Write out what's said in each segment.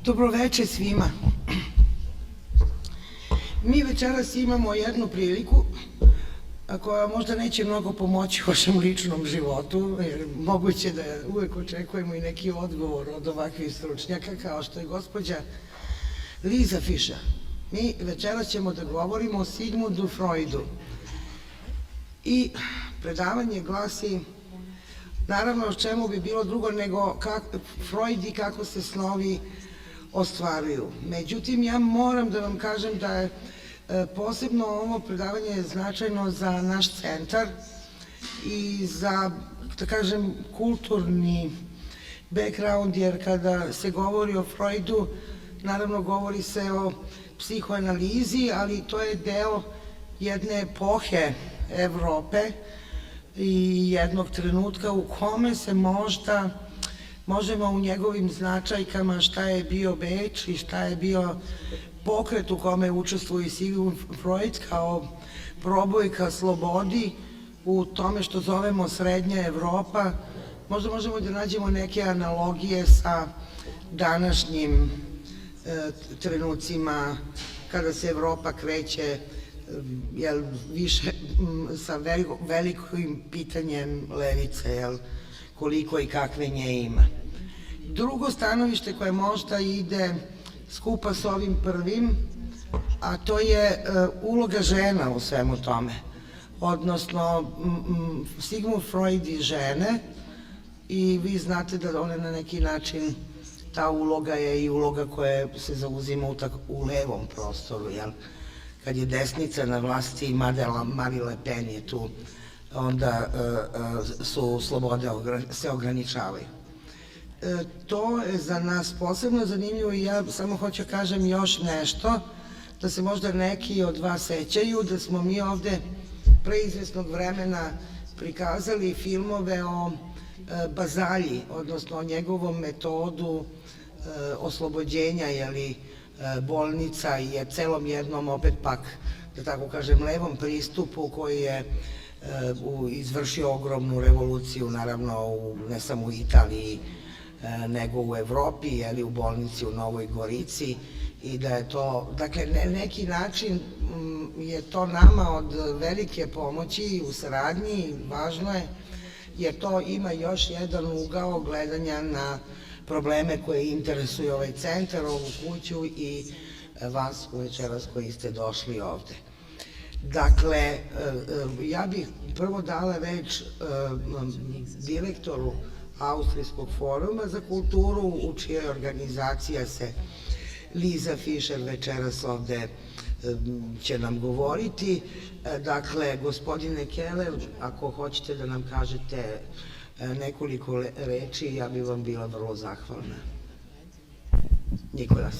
Dobroveče svima. Mi večeras imamo jednu priliku koja možda neće mnogo pomoći u vašem ličnom životu, jer moguće da uvek očekujemo i neki odgovor od ovakvih stručnjaka kao što je gospođa Liza Fischer. Mi večeras ćemo da govorimo o Sigmundu Freudu i predavanje glasi naravno o čemu bi bilo drugo nego Freud i kako se snovi ostvaruju. Međutim, ja moram da vam kažem da je posebno ovo predavanje značajno za naš centar i za, da kažem, kulturni background, jer kada se govori o Freudu, naravno govori se o psihoanalizi, ali to je deo jedne epohe Evrope i jednog trenutka u kome se možda možemo u njegovim značajkama šta je bio Beč i šta je bio pokret u kome učestvuje Sigmund Freud kao probojka slobodi u tome što zovemo Srednja Evropa. Možda možemo da nađemo neke analogije sa današnjim trenucima kada se Evropa kreće više sa velikim pitanjem levice, koliko i kakve nje ima. Drugo stanovište koje možda ide skupa s ovim prvim, a to je uloga žena u svemu tome, odnosno Sigmund Freud i žene, i vi znate da one na neki način, ta uloga je i uloga koja se zauzima u levom prostoru, kad je desnica na vlasti i Marie Le Pen je tu, onda su slobode se ograničavaju. To je za nas posebno zanimljivo i ja samo hoću kažem još nešto, da se možda neki od vas sećaju, da smo mi ovde pre izvesnog vremena prikazali filmove o Bazalji, odnosno o njegovom metodu oslobođenja bolnica i celom jednom opet pak, da tako kažem, levom pristupu koji je izvršio ogromnu revoluciju, naravno ne samo u Italiji, nego u Evropi, u bolnici u Novoj Gorici, i da je to, dakle, neki način je to nama od velike pomoći u saradnji, važno je, jer to ima još jedan ugao gledanja na probleme koje interesuju ovaj centar, ovu kuću i vas večeras koji ste došli ovde. Dakle, ja bih prvo dala reč direktoru Austrijskog foruma za kulturu, u čijoj organizacija se Liza Fischer večeras ovde će nam govoriti. Dakle, gospodine Keller, ako hoćete da nam kažete nekoliko reči, ja bih vam bila vrlo zahvalna. Nikolas.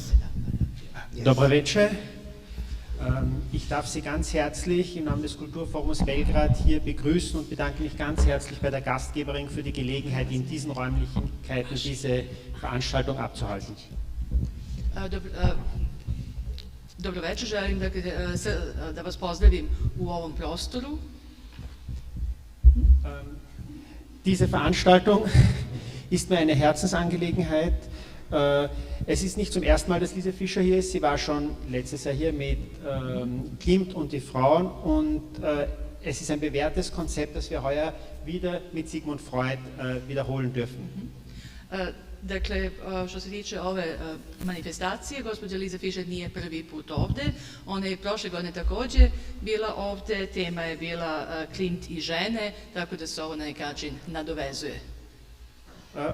Dobro večer. Ich darf Sie ganz herzlich im Namen des Kulturforums Belgrad hier begrüßen und bedanke mich ganz herzlich bei der Gastgeberin für die Gelegenheit, in diesen Räumlichkeiten diese Veranstaltung abzuhalten. Dobro večer, želim da vas pozdravim u ovom prostoru. Diese Veranstaltung ist mir eine Herzensangelegenheit. Es ist nicht zum ersten Mal, dass Lisa Fischer hier ist. Sie war schon letztes Jahr hier mit Klimt und die Frauen, und es ist ein bewährtes Konzept, das wir heuer wieder mit Sigmund Freud wiederholen dürfen. Dakle, što se tiče ove manifestacije, gospođa Liza Fischer nije prvi put ovde, ona je prošle godine takođe bila ovde, tema je bila Klimt i žene, tako da se ovo na neki način nadovezuje.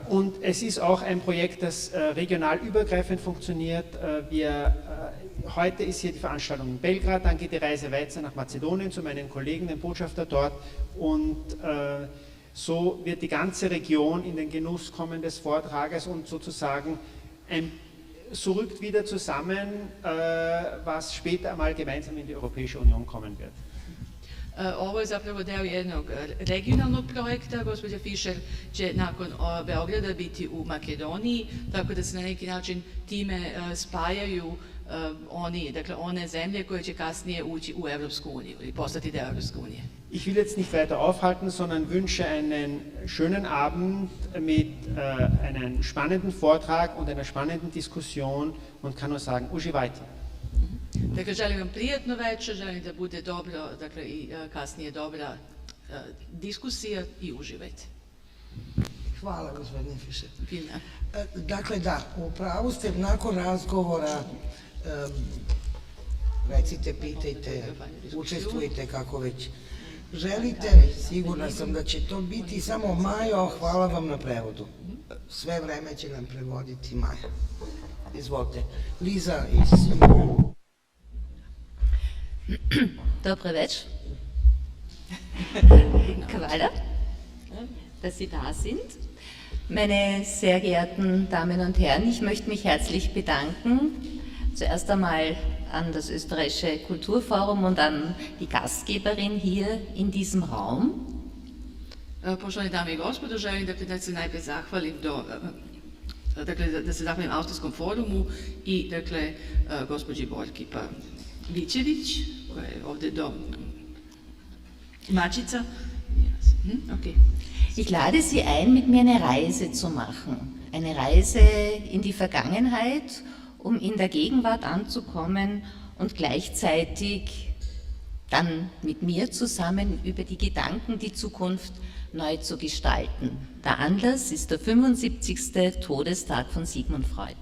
Und es ist auch ein Projekt, das regional übergreifend funktioniert. Heute ist hier die Veranstaltung in Belgrad, dann geht die Reise weiter nach Mazedonien zu meinen Kollegen, dem Botschafter dort, und so wird die ganze Region in den Genuss kommen des Vortrages und sozusagen so rückt wieder zusammen, was später einmal gemeinsam in die Europäische Union kommen wird. Ovo je zapravo deo jednog regionalnog projekta. Gospođa Fischer će nakon Beograda biti u Makedoniji, tako da se na neki način time spajaju one zemlje koje će kasnije ući u Europsku uniju i postati deo Europske unije. Ich will jetzt nicht weiter aufhalten, sondern wünsche einen schönen Abend mit einem spannenden Vortrag und einer spannenden Diskussion und kann nur sagen, uživajte. Dakle, želim vam prijatno večer, želim da bude dobro, dakle i kasnije dobra diskusija i uživajte. Hvala, gospodine Fišer. Fina. Dakle, da, u pravu ste, nakon razgovora recite, pitajte, učestvujte kako već želite. Sigurna sam da će to biti. Samo Majo, hvala vam na prevodu. Sve vreme će nam prevoditi Maja. Izvolite. Liza iz... Dobre večer. Hvala, dass Sie da sind. Meine sehr geehrten Damen und Herren, ich möchte mich herzlich bedanken. Zuerst einmal an das Österreichische Kulturforum und an die Gastgeberin hier in diesem Raum. Poštovane dame i gospodo, želim da se najprije zahvalim da se zahvalim Austrijskom forumu i gospođi Borki Pavićević, koja je ovdje domaćica. Okay. Ich lade Sie ein, mit mir eine Reise zu machen. Eine Reise in die Vergangenheit, um in der Gegenwart anzukommen und gleichzeitig dann mit mir zusammen über die Gedanken, die Zukunft neu zu gestalten. Der Anlass ist der 75. Todestag von Sigmund Freud.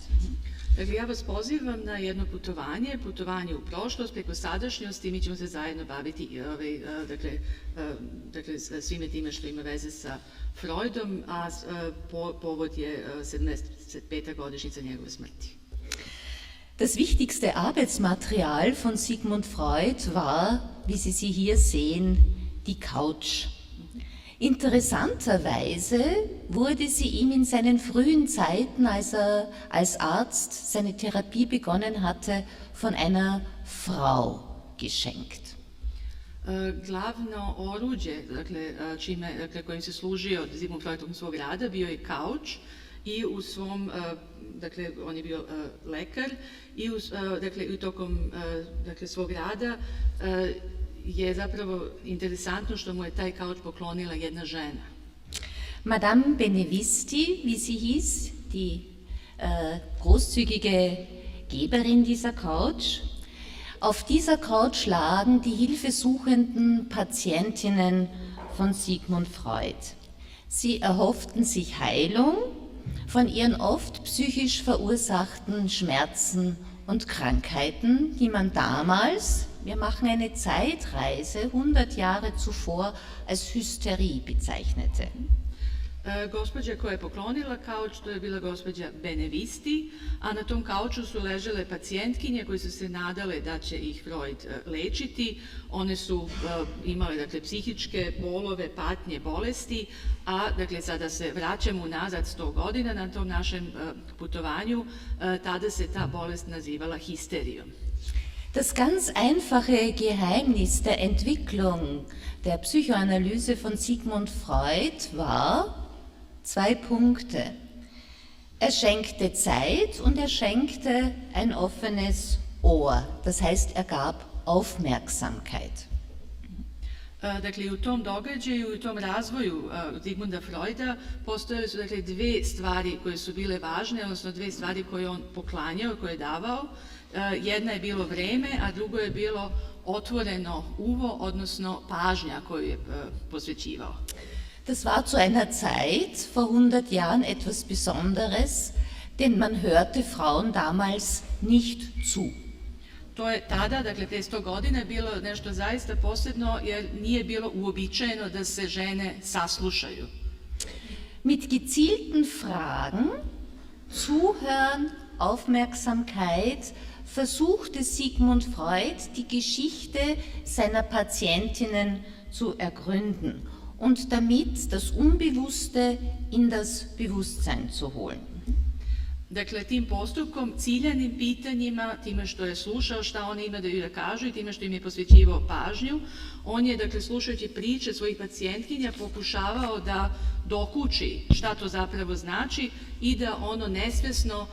Dakle, ja vas pozivam na jedno putovanje u prošlost, preko sadašnjosti, mi ćemo se zajedno baviti svime time što ima veze sa Freudom, a povod je 75. godišnjica njegove smrti. Das wichtigste Arbeitsmaterial von Sigmund Freud war, wie Sie hier sehen, die Couch. Interessanterweise wurde sie ihm in seinen frühen Zeiten, als er als Arzt seine Therapie begonnen hatte, von einer Frau geschenkt. Glavno oruđe, kojim se služio Sigmund Freud tokom svog rada, bio je kauč i u svom, on je bio lekar i tokom svog rada je zapravo interesantno što mu je taj kauč poklonila jedna žena. Madame Benevisti, wie sie hieß, die großzügige Geberin dieser Couch. Auf dieser Couch lagen die hilfesuchenden Patientinnen von Sigmund Freud. Sie erhofften sich Heilung von ihren oft psychisch verursachten Schmerzen und Krankheiten, die man damals, wir machen eine Zeitreise, 100 Jahre zuvor, als Hysterie bezeichnete. Gospođa koja je poklonila kauč, to je bila gospođa Benevisti, a na tom kauču su ležele pacijentkinje koje su se nadale da će ih Freud lečiti. One su imale psihičke bolove, patnje, bolesti, a sada se vraćamo unazad 100 godina na tom našem putovanju, tada se ta bolest nazivala histerijom. Das ganz einfache Geheimnis der Entwicklung der Psychoanalyse von Sigmund Freud war 2 Punkte. Er schenkte Zeit und er schenkte ein offenes Ohr. Das heißt, er gab Aufmerksamkeit. Dakle, u tom događaju, u tom razvoju Sigmunda Freuda postojale su 2 stvari koje su bile važne, odnosno 2 stvari koje je on poklanjao, koje je davao. Jedna je bilo vreme, a drugo je bilo otvoreno uvo, odnosno pažnja koju je posvećivao. Das war zu einer Zeit, vor 100 Jahren, etwas Besonderes, denn man hörte Frauen damals nicht zu. To je tada, dakle te 100 godina, bilo nešto zaista posebno jer nije bilo uobičajeno da se žene saslušaju. Mit gezielten Fragen, Zuhören, Aufmerksamkeit versuchte Sigmund Freud, die Geschichte seiner Patientinnen zu ergründen und damit das Unbewusste in das Bewusstsein zu holen. Dakle, tim postupkom, ciljanim pitanjima, time što je slušao šta oni imaju da kažu i time što im je posvećivao pažnju, on je, dakle, slušajući priče svojih pacijentkinja, pokušavao da dokuči šta to zapravo znači i da ono nesvesno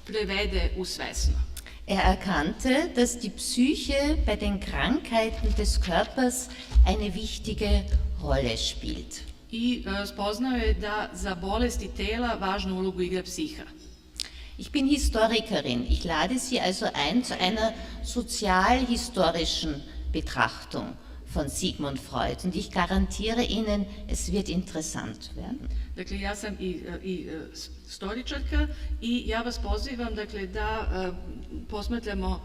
prevede u svesno. Er erkannte, dass die Psyche bei den Krankheiten des Körpers eine wichtige Rolle spielt. I spoznao je da za bolesti tela važnu ulogu igra psiha. Ich bin Historikerin. Ich lade Sie also ein zu einer sozialhistorischen Betrachtung von Sigmund Freud und ich garantiere Ihnen, es wird interessant werden. Dakle, ja sam i istoričarka i ja vas pozivam dakle, da posmatramo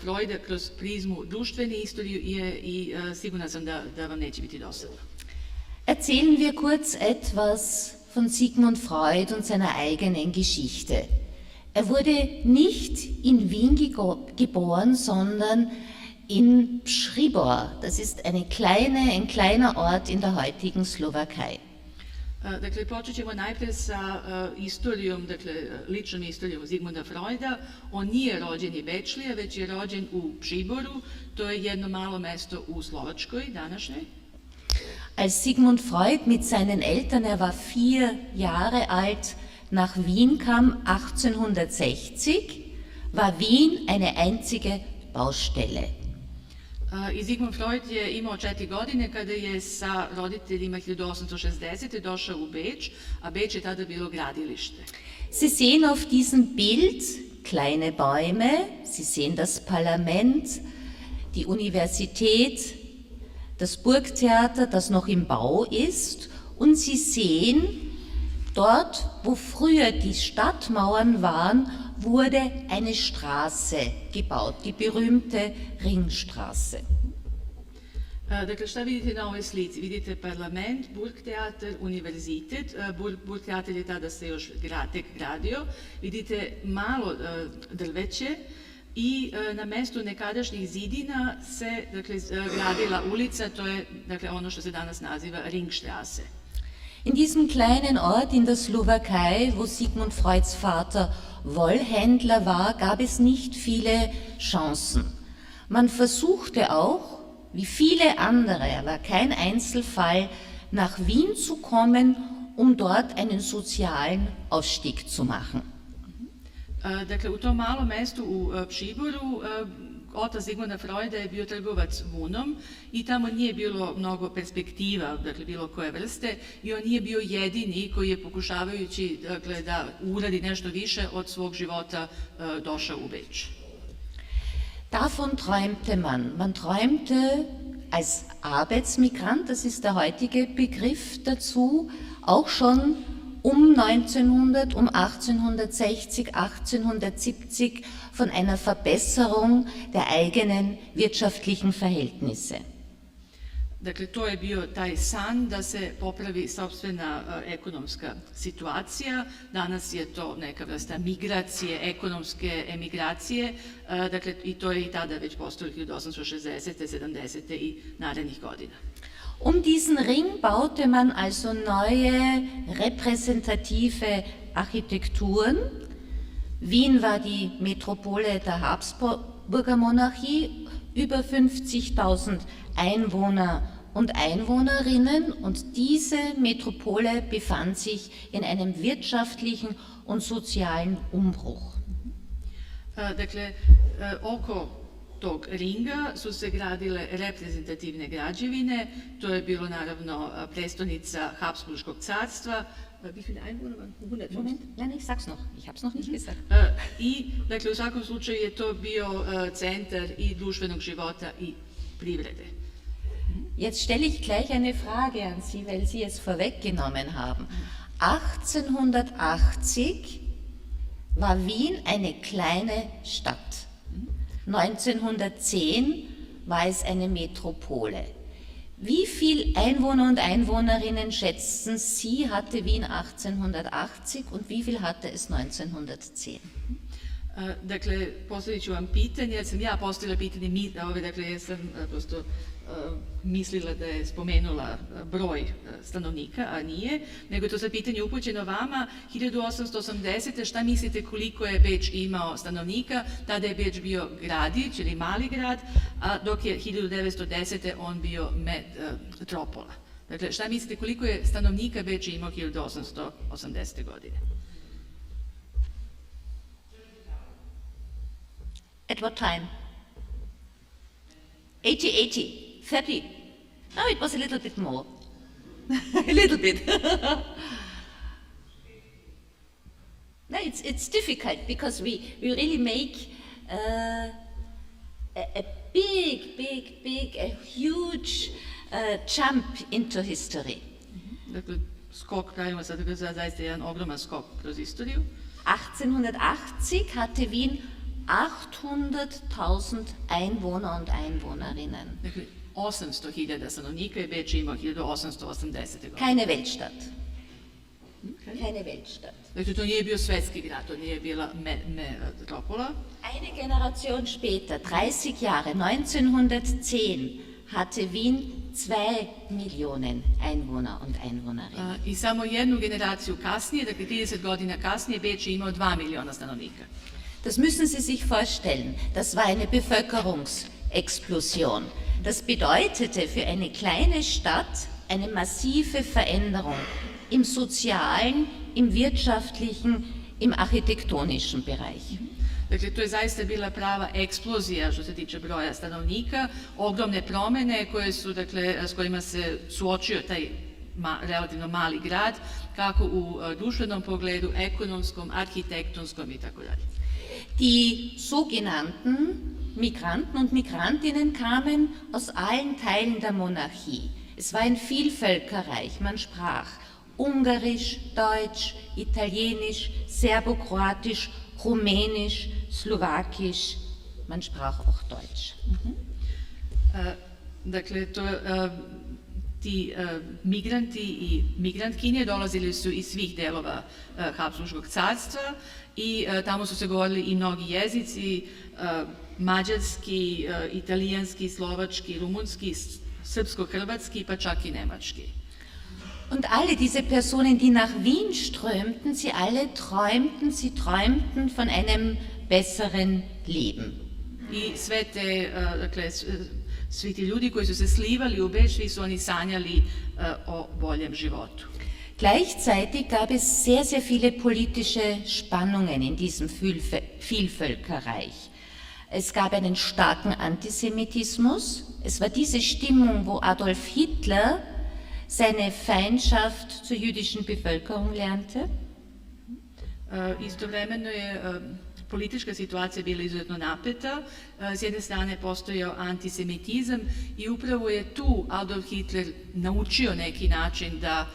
Freuda kroz prizmu društvene istorije i sigurna sam da vam neće biti dosadno. Erzählen wir kurz etwas von Sigmund Freud und seiner eigenen Geschichte. Er wurde nicht in Wien geboren, sondern in Przybor. Das ist ein kleiner Ort in der heutigen Slowakei. Dakle, počet ćemo najprej sa istorijom, dakle, ličnom istorijom Sigmunda Freuda. On nije rođen i Bečlija, već je rođen u Přiboru, to je jedno malo mesto u Slovačkoj, današnjoj. Als Sigmund Freud mit seinen Eltern, er war 4 Jahre alt, nach Wien kam 1860, war Wien eine einzige Baustelle. I Sigmund Freud je imao 4 godine kada je sa roditeljima 1860. došao u Beč, a Beč je tada bilo gradilište. Sie sehen auf diesem Bild kleine Bäume, Sie sehen das Parlament, die Universität, das Burgtheater, das noch im Bau ist, und Sie sehen, dort, wo früher die Stadtmauern waren, wurde eine Straße gebaut, die berühmte Ringstraße. Dakle, šta vidite na ovoj slici? Vidite parlament, Burgtheater, univerzitet. Burgtheater je tada se još tek gradio. Vidite malo drveće i na mestu nekadašnjih zidina se gradila ulica, to je dakle, ono što se danas naziva Ringstraße. In diesem kleinen Ort in der Slowakei, wo Sigmund Freuds Vater Wollhändler war, gab es nicht viele Chancen. Man versuchte auch, wie viele andere, er war kein Einzelfall, nach Wien zu kommen, um dort einen sozialen Aufstieg zu machen. Dakle, u tom malom mestu u Přiboru, otac Sigmunda Freuda je bio trgovac vunom i tamo nije bilo mnogo perspektiva, dakle bilo koje vrste, i on nije bio jedini koji je pokušavajući dakle, da uradi nešto više od svog života došao u Beč. Davon träumte man. Man träumte als Arbeitsmigrant, das ist der heutige Begriff dazu, auch schon um 1900, um 1860, 1870 von einer Verbesserung der eigenen wirtschaftlichen Verhältnisse. Dakle, to je bio taj san da se popravi sopstvena ekonomska situacija. Danas je to neka vrsta migracije, ekonomske emigracije. Dakle, i to je i tada već postalo 1860. 70. i narednih godina. Um diesen Ring baute man also neue repräsentative Architekturen. Wien war die Metropole der Habsburger Monarchie, über 50.000 Einwohner und Einwohnerinnen, und diese Metropole befand sich in einem wirtschaftlichen und sozialen Umbruch. Dakle, oko tog ringa su se gradile reprezentativne građevine, to je bilo naravno prestonica Habsburškog carstva. Wie viele Einwohner waren? 150? Moment, nein, ich sag's noch. Ich hab's noch nicht gesagt. I, dakle, u svakom slučaju je to bio centar i društvenog života i privrede. Jetzt stelle ich gleich eine Frage an Sie, weil Sie es vorweggenommen haben. 1880 war Wien eine kleine Stadt. 1910 war es eine Metropole. Wie viele Einwohner und Einwohnerinnen schätzen Sie, hatte Wien 1880 und wie viel hatte es 1910? Dakle, postavit ću vam pitanje, jer sam ja postavila pitanje, dakle, ja sam prosto mislila da je spomenula broj stanovnika, a nije, nego je to sad pitanje upućeno vama. 1880. šta mislite koliko je Beč imao stanovnika? Tada je Beč bio gradić ili mali grad, a dok je 1910. on bio metropola. Dakle, šta mislite koliko je stanovnika Beč imao 1880. godine? At what time? 80, 30. No, it was a little bit more. A little bit. No, it's difficult because we really make a huge jump into history. Dakle, skok pravimo sad zaista jedan ogroman skok kroz istoriju. 1880 hatte Wien 800.000 Einwohner und Einwohnerinnen. Dakle, 800.000 stanovnika i Beč je imao 1880. godine. Keine Weltstadt. Keine Weltstadt. Dakle, to nije bio svetski grad, to nije bila metropola. Eine Generation später, 30 Jahre, 1910, hatte Wien 2 Millionen Einwohner und Einwohnerinnen. I samo jednu generaciju kasnije, dakle 30 godina kasnije, Beč je imao 2 miliona stanovnika. Das müssen Sie sich vorstellen. Das war eine Bevölkerungsexplosion. Das bedeutete für eine kleine Stadt eine massive Veränderung im sozialen, im wirtschaftlichen, im architektonischen Bereich. Dakle, to je zaista bila prava eksplozija što se tiče broja stanovnika, ogromne promene koje su, dakle, s kojima se suočio taj relativno mali grad, kako u društvenom pogledu, ekonomskom, arhitektonskom i tako dalje. Die sogenannten Migranten und Migrantinnen kamen aus allen Teilen der Monarchie. Es war ein Vielvölkerreich, man sprach Ungarisch, Deutsch, Italienisch, Serbokroatisch, Rumänisch, Slowakisch, man sprach auch Deutsch. Dakle, ti migranti i migrantkinje dolazili su iz svih delova Habsburškog carstva i tamo su se govorili i mnogi jezici, mađarski, italijanski, slovački, rumunski, srpsko-hrvatski, pa čak i nemački. Und alle diese Personen, die nach Wien strömten, sie träumten von einem besseren Leben. I sve te, dakle, svi ti ljudi koji su se slivali u Beč, svi su oni sanjali o boljem životu. Gleichzeitig gab es sehr, sehr viele politische Spannungen in diesem Vielvölkerreich. Es gab einen starken Antisemitismus. Es war diese Stimmung, wo Adolf Hitler seine Feindschaft zur jüdischen Bevölkerung lernte. Istovremeno je politička situacija bila izuzetno napeta. S jedne strane postojao antisemitizam i upravo je tu Adolf Hitler naučio neki način da,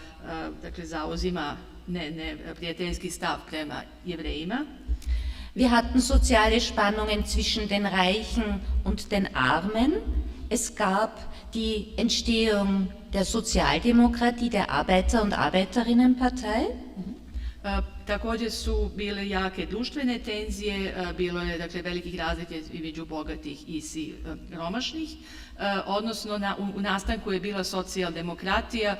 dakle, zauzima neprijateljski stav prema Jevrejima. Wir hatten soziale Spannungen zwischen den Reichen und den Armen. Es gab die Entstehung der Sozialdemokratie, der Arbeiter- und Arbeiterinnenpartei. Također su bile jake društvene tenzije, bilo je, dakle, velikih razlika između bogatih i siromašnih, odnosno u nastanku je bila socijaldemokratija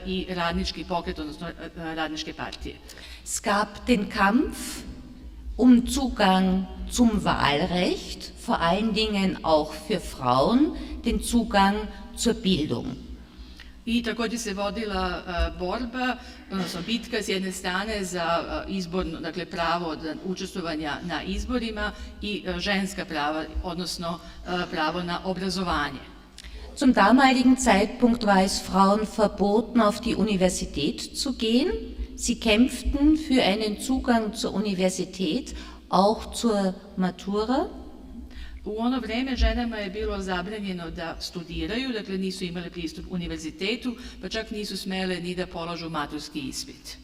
i radnički pokret, odnosno radničke partije. Es gab den Kampf um Zugang zum Wahlrecht, vor allen Dingen auch für Frauen, den Zugang zur Bildung. I također se vodila borba, odnosno bitka s jedne strane za izborno, dakle, pravo učestvovanja na izborima i ženska prava, odnosno pravo na obrazovanje. Zum damaligen Zeitpunkt war es Frauen verboten, auf die Universität zu gehen. Sie kämpften für einen Zugang zur Universität, auch zur Matura. U ono vreme ženama je bilo zabranjeno da studiraju, dakle nisu imale pristup univerzitetu, pa čak nisu smele ni da polažu maturski ispit.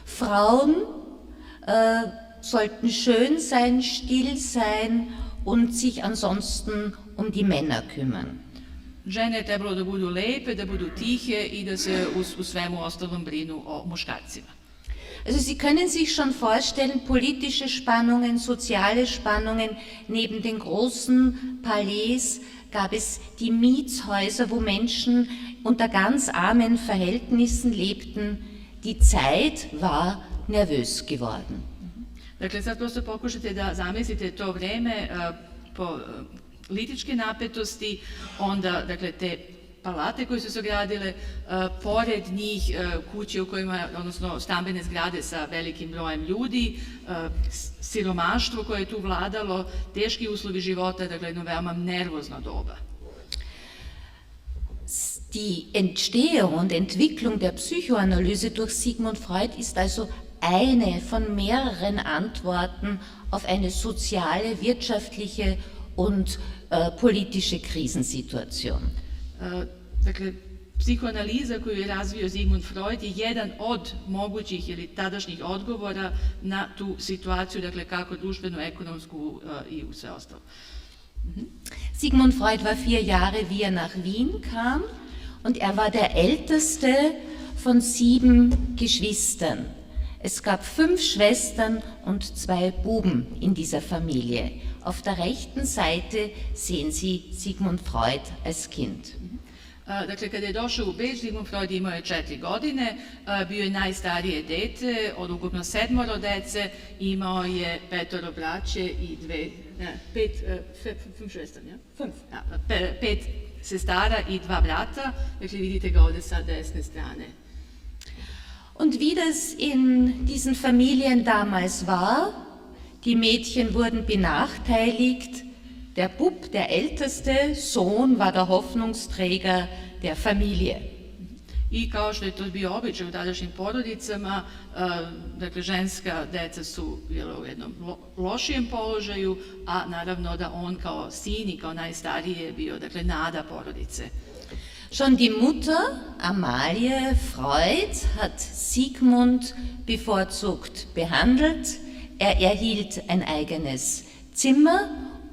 Frauen sollten schön sein, still sein und sich ansonsten um die Männer kümmern. Žene je trebalo da budu lepe, da budu tihe i da se u svemu ostalom brinu o muškarcima. Also Sie können sich schon vorstellen, politische Spannungen, soziale Spannungen, neben den großen Palais gab es die Mietshäuser, wo Menschen unter ganz armen Verhältnissen lebten. Die Zeit war nervös geworden. Dakle, sad prosto pokušajte da zamislite to vreme političke napetosti, onda, dakle, te palate koje su se gradile, pored njih kuće u kojima, odnosno stambene zgrade sa velikim brojem ljudi, siromaštvo koje je tu vladalo, teški uslovi života, dakle jedno veoma nervozno doba. Die Entstehung und Entwicklung der Psychoanalyse durch Sigmund Freud ist also eine von mehreren Antworten auf eine soziale, wirtschaftliche und politische Krisensituation. Dakle, psihoanaliza koju je razvio Sigmund Freud je jedan od mogućih ili tadašnjih odgovora na tu situaciju, dakle kako društvenu, ekonomsku i sve ostalo. Sigmund Freud war 4 Jahre, wie er nach Wien kam, und er war der älteste von 7 Geschwistern. Es gab 5 Schwestern und 2 Buben in dieser Familie. Auf der rechten Seite sehen Sie Sigmund Freud als Kind. Dakle, kada je došao u Beč, Sigmund Freud imao je 4 godine, bio je najstarije dete, od ukupno 7 dece, imao je 5 braće i 5 sestara i 2 brata, dakle vidite ga ovdje sa desne strane. Und wie das in diesen Familien damals war, die Mädchen wurden benachteiligt, der Bub, der älteste Sohn, war der Hoffnungsträger der Familie. I kao što je to bio običaj u tadašnjim porodicama, dakle ženska deca su bila u jednom lošijem položaju, a naravno da on kao sin i kao najstariji je bio, dakle, nada porodice. Schon die Mutter, Amalie Freud, hat Sigmund bevorzugt behandelt. Er erhielt ein eigenes Zimmer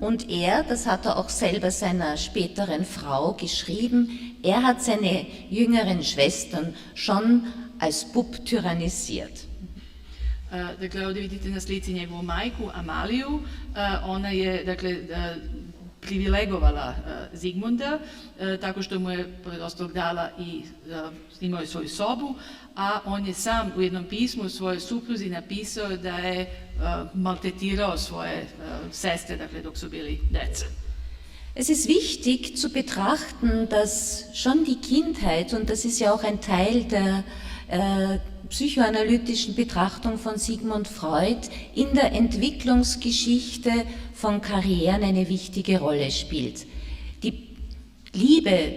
und das hat er auch selber seiner späteren Frau geschrieben, er hat seine jüngeren Schwestern schon als Bub tyrannisiert. Dakle, ovdje vidite na slici njegovu majku, Amaliju, ona je, dakle, privilegovala Zigmunda, tako što mu je, pored ostalog, dala i imao je svoju sobu, a on je sam u jednom pismu svojoj supruzi napisao da je maltretirao svoje sestre, dakle, dok su bili deca. Es ist wichtig zu betrachten, dass schon die Kindheit, und das ist ja auch ein Teil der psychoanalytischen Betrachtung von Sigmund Freud, in der Entwicklungsgeschichte von Karrieren eine wichtige Rolle spielt. Die Liebe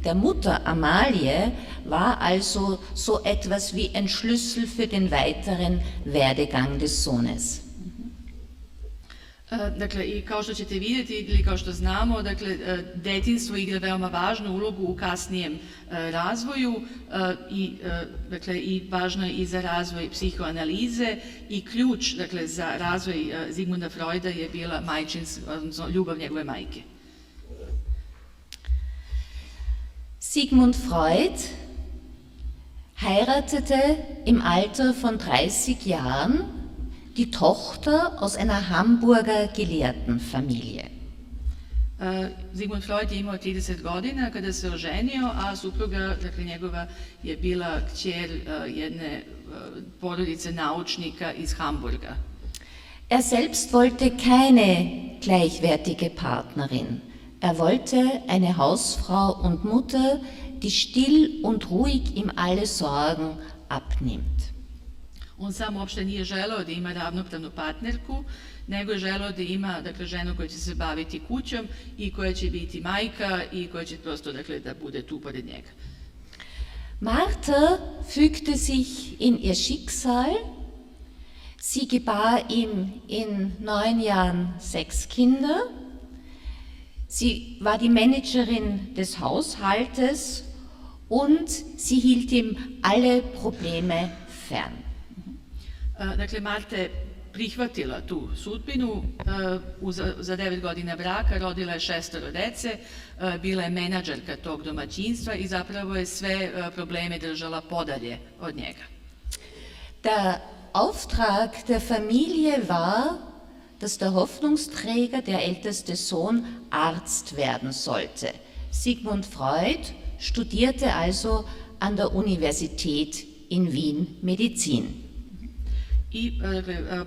der Mutter Amalie war also so etwas wie ein Schlüssel für den weiteren Werdegang des Sohnes. Dakle, i kao što ćete vidjeti ili kao što znamo, dakle, detinjstvo igra veoma važnu ulogu u kasnijem razvoju dakle, i važno je i za razvoj psihoanalize i ključ, dakle, za razvoj Sigmunda Freuda je bila odnosno ljubav njegove majke. Sigmund Freud heiratete im Alter von 30 Jahren die Tochter aus einer Hamburger Gelehrtenfamilie. Sigmund Freud je imao 30 godina kada se oženio, a supruga, dakle njegova, je bila kćer jedne porodice naučnika iz Hamburga. Er selbst wollte keine gleichwertige Partnerin. Er wollte eine Hausfrau und Mutter, die still und ruhig ihm alle Sorgen abnimmt. On sam uopšte nije želeo da ima ravnopravnu partnerku, nego je želeo da ima, dakle, ženu koja će se baviti kućom i koja će biti majka i koja će prosto, dakle, da bude tu pored njega. Martha fügte sich in ihr Schicksal. Sie gebar ihm in 9 Jahren 6 Kinder. Sie war die Managerin des Haushaltes und sie hielt ihm alle Probleme fern. Dakle, Marta je prihvatila tu sudbinu, za 9 godina braka rodila je 6 dece, bila je menadžerka tog domaćinstva i zapravo je sve probleme držala podalje od njega. Der Auftrag der Familie war, dass der Hoffnungsträger, der älteste Sohn, Arzt werden sollte. Sigmund Freud studierte also an der Universität in Wien Medizin. I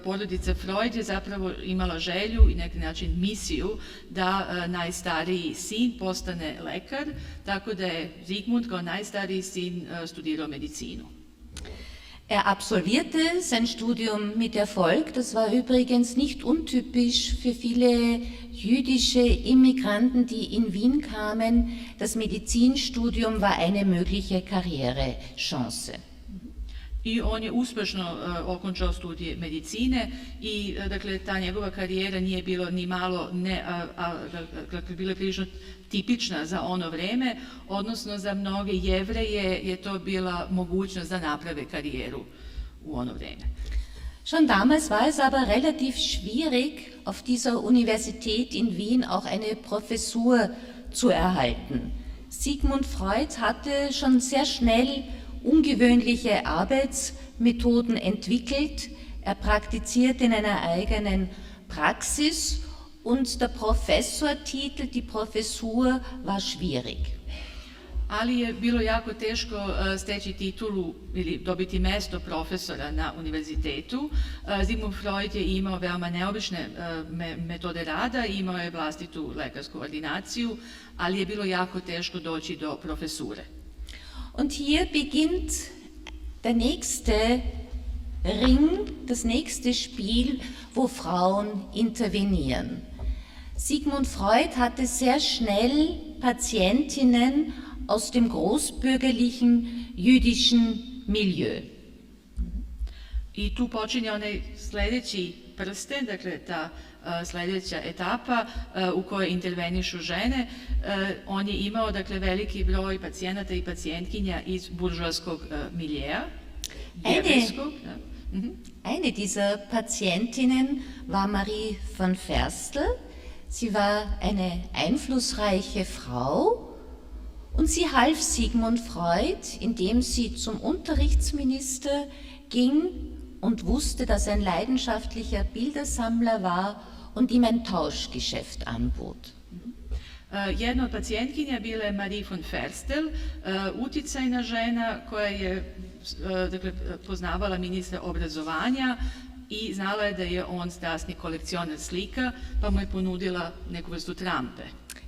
porodica Freud je zapravo imala želju i na neki način misiju da najstariji sin postane lekar, tako da je Sigmund kao najstariji sin studirao medicinu. Er absolvierte sein Studium mit Erfolg. Das war übrigens nicht untypisch für viele jüdische Immigranten, die in Wien kamen. Das Medizinstudium war eine mögliche Karrierechance. I on je uspešno okončao studije medicine i dakle ta njegova karijera nije bilo ni malo bila prilično tipična za ono vreme, odnosno za mnoge Jevreje je to bila mogućnost da naprave karijeru u ono vreme. Schon damals war es aber relativ schwierig, auf dieser Universität in Wien auch eine Professur zu erhalten. Sigmund Freud hatte schon sehr schnell ungewöhnliche Arbeitsmethoden entwickelt. Er praktizierte in einer eigenen Praxis und der Professortitel, die Professur, war schwierig. Ali je bilo jako teško steći titulu ili dobiti mesto profesora na univerzitetu. Sigmund Freud je imao veoma neobične metode rada, imao je vlastitu lekarsku ordinaciju, ali je bilo jako teško doći do profesure. Und hier beginnt der nächste Ring, das nächste Spiel, wo Frauen intervenieren. Sigmund Freud hatte sehr schnell Patientinnen aus dem großbürgerlichen jüdischen Milieu. I tu počinje onaj sljedeći prsten, dakle ta sljedeća etapa u kojoj intervenišu žene. On je imao dakle veliki broj pacijenata i pacijentkinja iz buržoaskog miljeja. Eine dieser Patientinnen war Marie von Ferstel. Sie war eine einflussreiche Frau und sie half Sigmund Freud, indem sie zum Unterrichtsminister ging und wusste, dass er ein leidenschaftlicher Bildersammler war und ihm ein Tauschgeschäft anbot. Jedna od pacijentkinja bila je Marie von Ferstel, uticajna žena koja je dakle, poznavala ministra obrazovanja i znala je da je on strasni kolekcioner slika, pa mu je ponudila neku vrstu trampe.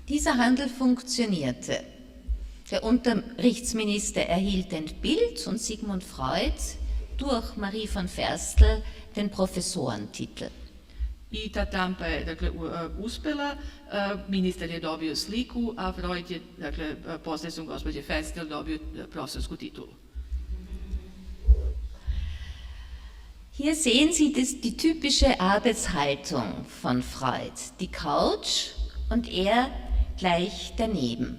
Dieser Handel funktionierte. Der Unterrichtsminister erhielt ein Bild und Sigmund Freud durch Marie von Ferstel den Professorentitel. I ta trampa je dakle, uspela, ministar je dobio sliku, a Freud je dakle, posredstvom gospođe Ferstel dobio profesorsku titulu. Hier sehen Sie die typische Arbeitshaltung von Freud. Die Couch und er gleich daneben.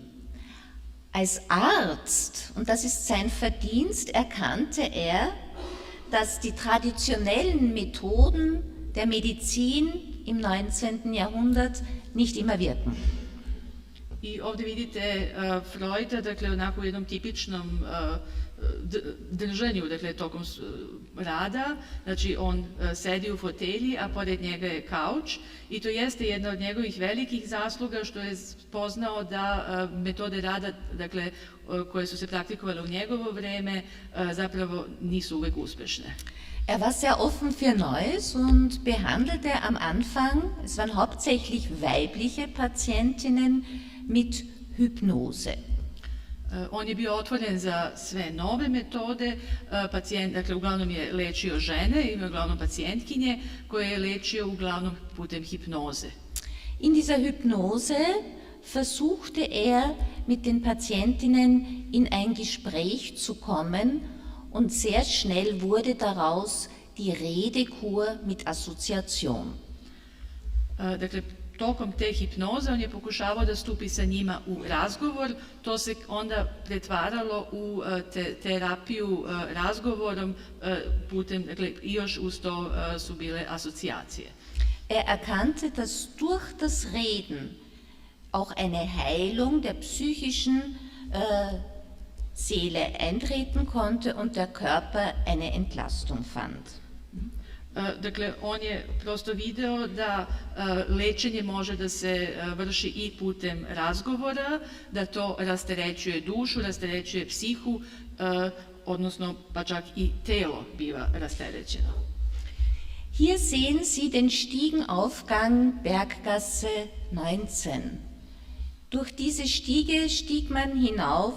Als Arzt, und das ist sein Verdienst, erkannte er, dass die traditionellen Methoden der Medizin im 19. Jahrhundert nicht immer wirken. I ovdje vidite Freuda, dakle, onako u jednom tipičnom držanju, dakle, tokom rada, znači on sedi u fotelji, a pored njega je kauč i to jeste jedna od njegovih velikih zasluga što je spoznao da metode rada, dakle, koje su se praktikovale u njegovo vreme, zapravo nisu uvek uspešne. Er war sehr offen für Neues und behandelte am Anfang, es waren hauptsächlich weibliche Patientinnen, mit Hypnose. On je bio otvoren za sve nove metode, dakle uglavnom je lečio žene, ima uglavnom pacijentkinje koje je lečio uglavnom putem hipnoze. In dieser Hypnose versuchte er mit den Patientinnen in ein Gespräch zu kommen und sehr schnell wurde daraus die Redekur mit Assoziation. Dakle, tokom te hipnoze on je pokušavao da stupi sa njima u razgovor, to se onda pretvaralo u terapiju razgovorom putem, dakle, i još uz to su bile asocijacije. Er erkannte, dass durch das Reden auch eine Heilung der psychischen Seele eintreten konnte und der Körper eine Entlastung fand. Dakle, on je prosto video da lečenje može da se vrši i putem razgovora, da to rasterećuje dušu, rasterećuje psihu, odnosno pa čak i telo biva rasterećeno. Hier sehen Sie den Stiegenaufgang Berggasse 19. Durch diese Stiege stieg man hinauf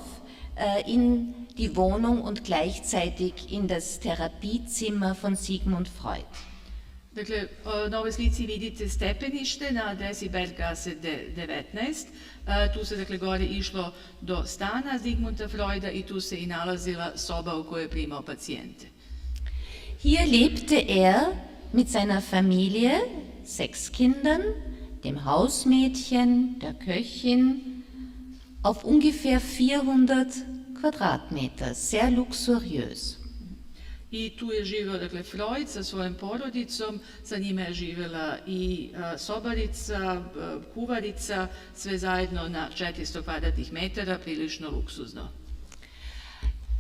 in die Wohnung und gleichzeitig in das Therapiezimmer von Sigmund Freud. Dakle, na ovoj slici vidite stepenište na adresi Berggasse 19. Tu se dakle gore išlo do stana Sigmunda Freuda i tu se i nalazila soba u kojoj je primao pacijente. Hier lebte er mit seiner Familie, 6 Kindern, dem Hausmädchen, der Köchin, auf ungefähr 400 Quadratmeter, sehr luxuriös. I tu je živeo dakle Freud sa svojom porodicom, sa njima je živjela i sobarica, kuvarica, sve zajedno na 400 kvadratnih metara, prilično luksuzno.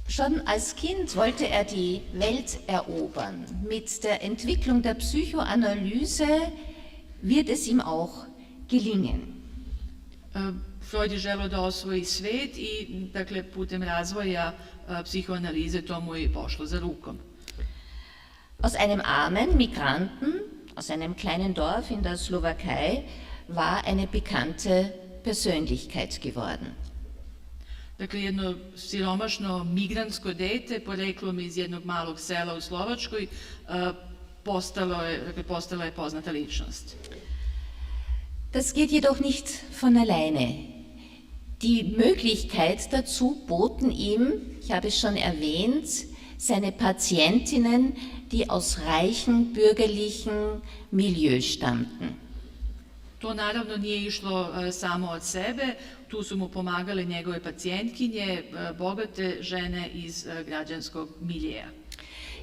Schon als Kind wollte er die Welt erobern. Mit der Entwicklung der Psychoanalyse wird es ihm auch gelingen. Freud je želeo da osvoji svet i dakle putem razvoja psihoanalize to mu je i pošlo za rukom. Aus einem armen Migranten, aus einem kleinen Dorf in der Slowakei, war eine bekannte Persönlichkeit geworden. Dakle, jedno siromašno migrantsko dete, poreklom iz jednog malog sela u Slovačkoj, postala je poznata ličnost. Das geht jedoch nicht von alleine. Die Möglichkeit dazu boten ihm, ich habe es schon erwähnt, seine Patientinnen, die aus reichen bürgerlichen Milieu stammten. To naravno nije išlo samo od sebe, tu su mu pomagale njegove pacijentkinje, bogate žene iz građanskog miljeja.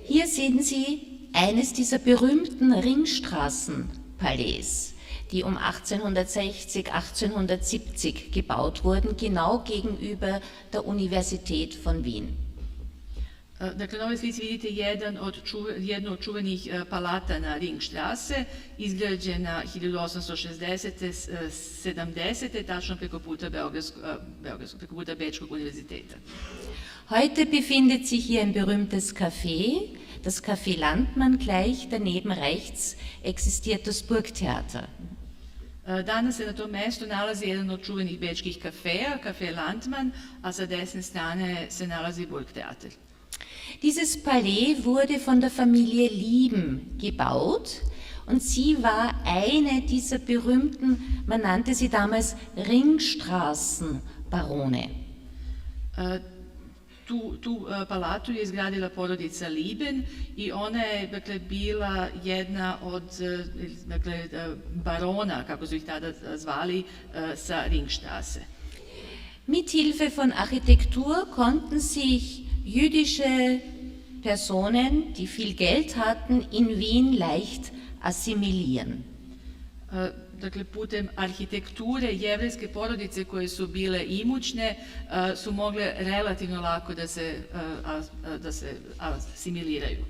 Hier sehen Sie eines dieser berühmten Ringstraßenpalais, die um 1860, 1870 gebaut wurden, genau gegenüber der Universität von Wien. Dakle, na ovoj slici vidite jednu od čuvenih palata na Ringstrasse, izgrađena 1860. 70. tačno preko puta Bečkog univerziteta. Heute befindet sich hier ein berühmtes Café, das Café Landmann gleich, daneben rechts existiert das Burgtheater. Danas se na tom mjestu nalazi jedan od čuvenih bečkih kafeja, Café Landmann, a sa desne strane se nalazi Burgtheater. Dieses Palais wurde von der Familie Lieben gebaut und sie war eine dieser berühmten, man nannte sie damals Ringstraßenbarone. Tu palatu je izgradila porodica Lieben i ona je dakle, bila jedna od dakle, barona, kako su ih tada zvali, sa Ringstrasse. Mithilfe von Architektur konnten sich jüdische Personen, die viel Geld hatten, in Wien leicht assimilieren. Dakle, putem arhitekture jevrejske porodice koje su bile imućne su mogle relativno lako da se asimiliraju.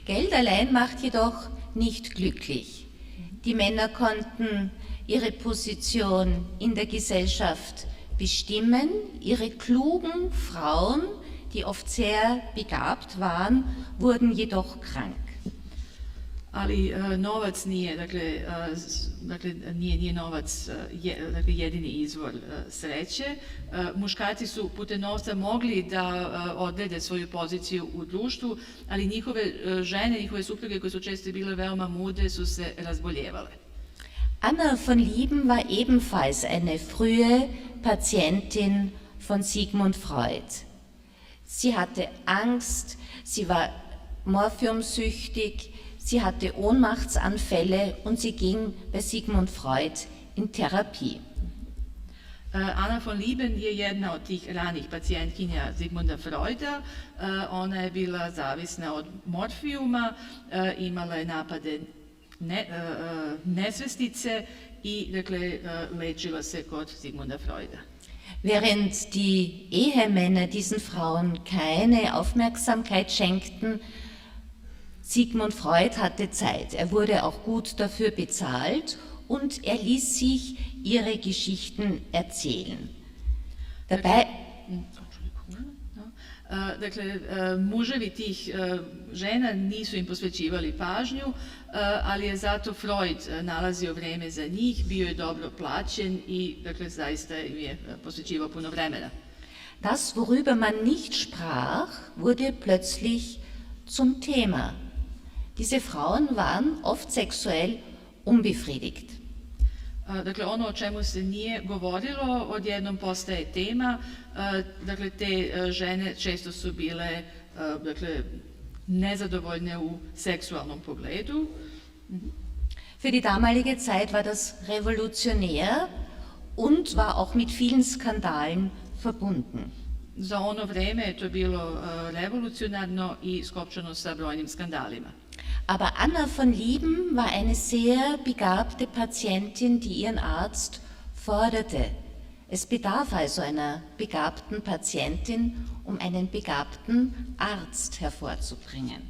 Geld allein macht jedoch nicht glücklich. Die Männer konnten ihre Position in der Gesellschaft bestimmen, ihre klugen Frauen, die oft sehr begabt waren, wurden jedoch krank. Ali novac nije, nije novac jedini izvor sreće. Muškarci su putem novca mogli da odrede svoju poziciju u društvu, ali njihove žene, njihove supruge koje su često bile veoma mudre su se razboljevale. Anna von Lieben war ebenfalls eine frühe Patientin von Sigmund Freud. Sie hatte Angst, sie war morphiumsüchtig, sie hatte Ohnmachtsanfälle und sie ging bei Sigmund Freud in Therapie. Anna von Lieben je jedna od tih ranih pacijentkinja Sigmunda Freuda. Ona je bila zavisna od morfijuma, imala je napade nesvestice i dakle, lečila se kod Sigmunda Freuda. Während die Ehemänner diesen Frauen keine Aufmerksamkeit schenkten, Sigmund Freud hatte Zeit. Er wurde auch gut dafür bezahlt und er ließ sich ihre Geschichten erzählen. Dabei Dakle, muževi tih žena nisu im posvećivali pažnju, ali je zato Freud nalazio vreme za njih, bio je dobro plaćen i dakle, zaista im je posvećivao puno vremena. Das, worüber man nicht sprach, wurde plötzlich zum Thema. Diese Frauen waren oft sexuell unbefriedigt. Dakle, ono o čemu se nije govorilo odjednom postaje tema. Dakle, te žene često su bile dakle, nezadovoljne u seksualnom pogledu. Für die damalige Zeit war das revolutionär und war auch mit vielen Skandalen verbunden. Za ono vreme je to bilo revolucionarno i skopčano sa brojnim skandalima. Aber Anna von Lieben war eine sehr begabte Patientin, die ihren Arzt forderte. Es bedarf also einer begabten Patientin, um einen begabten Arzt hervorzubringen.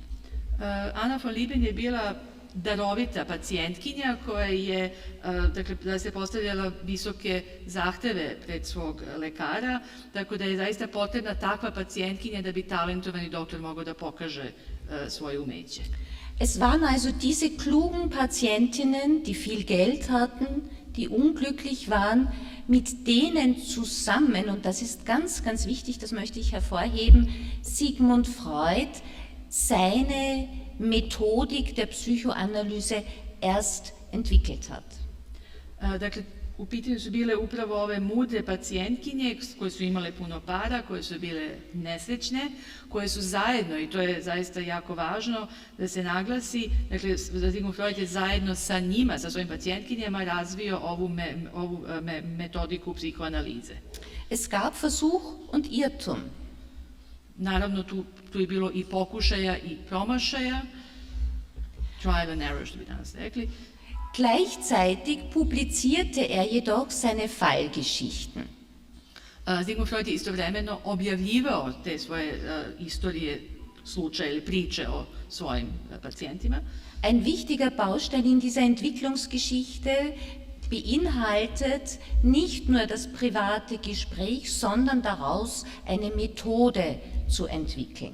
Ana von Lieben je bila darovita pacijentkinja koja je, dakle, da se postavljala visoke zahteve pred svog lekara, tako da je zaista potrebna takva pacijentkinja da bi talentovani doktor mogao da pokaže svoje umeće. Es waren also diese klugen Patientinnen, die viel Geld hatten, die unglücklich waren, mit denen zusammen, und das ist ganz, ganz wichtig, das möchte ich hervorheben, Sigmund Freud seine Methodik der Psychoanalyse erst entwickelt hat. Dakle, u pitanju su bile upravo ove mudre pacijentkinje koje su imale puno para, koje su bile nesrećne, koje su zajedno, i to je zaista jako važno da se naglasi, dakle, Sigmund Freud je zajedno sa njima, sa svojim pacijentkinjama, razvio ovu metodiku psihoanalize. Es gab Versuch und Irrtum. Naravno, tu je bilo i pokušaja i promašaja, trial and error, što bi danas rekli. Gleichzeitig publizierte er jedoch seine Fallgeschichten. Sigmund Freud je istovremeno objavljivao te svoje istorije, slučaje ili priče o svojim pacijentima. Ein wichtiger Baustein in dieser Entwicklungsgeschichte beinhaltet nicht nur das private Gespräch, sondern daraus eine Methode zu entwickeln.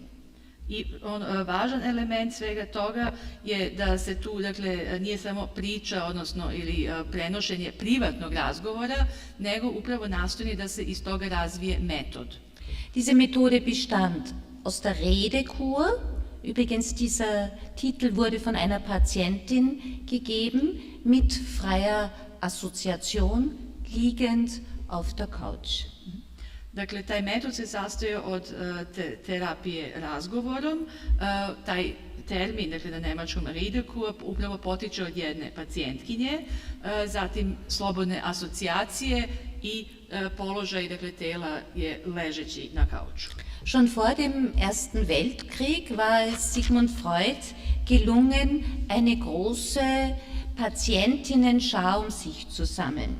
I važan element svega toga je da se tu, dakle, nije samo priča, odnosno ili prenošenje privatnog razgovora, nego upravo nastojanje da se iz toga razvije metod. Diese Methode bestand aus der Redekur. Übrigens, dieser Titel wurde von einer Patientin gegeben, mit freier Assoziation, liegend auf der Couch. Dakle, taj metod se sastoji od terapije razgovorom. Taj termin, dakle na nemačkom Redekur, upravo potiče od jedne pacijentkinje, zatim slobodne asocijacije i položaj, dakle, tela je ležeći na kauču. Schon vor dem Ersten Weltkrieg war es Sigmund Freud gelungen, eine große Patientinnenschar um sich zu sammeln.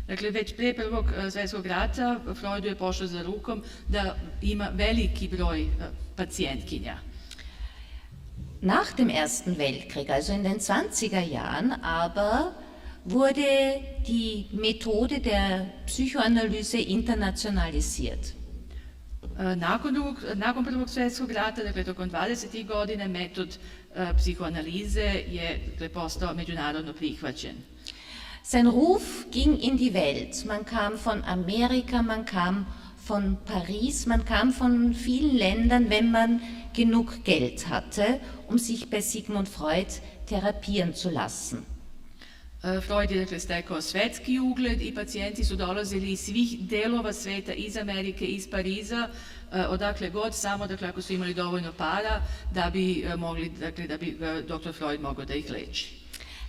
Dakle, već prije Prvog svjetskog rata Freudu je pošlo za rukom da ima veliki broj pacijentkinja. Nach dem Ersten Weltkrieg, also in den 20er Jahren, aber wurde die Methode der Psychoanalyse internationalisiert. Nakon Prvog svjetskog rata, dakle tokom 20. godina, metod psihoanalize je postao međunarodno prihvaćen. Sein Ruf ging in die Welt. Man kam von Amerika, man kam von Paris, man kam von vielen Ländern, wenn man genug Geld hatte, um sich bei Sigmund Freud therapieren zu lassen. Freud je, dakle, stekao svetski ugled i pacijenti su dolazili iz svih delova sveta, iz Amerike, iz Pariza, odakle god, samo, dakle, ako su imali dovoljno para da bi mogli, dakle, da bi dr. Freud mogao da ih leči.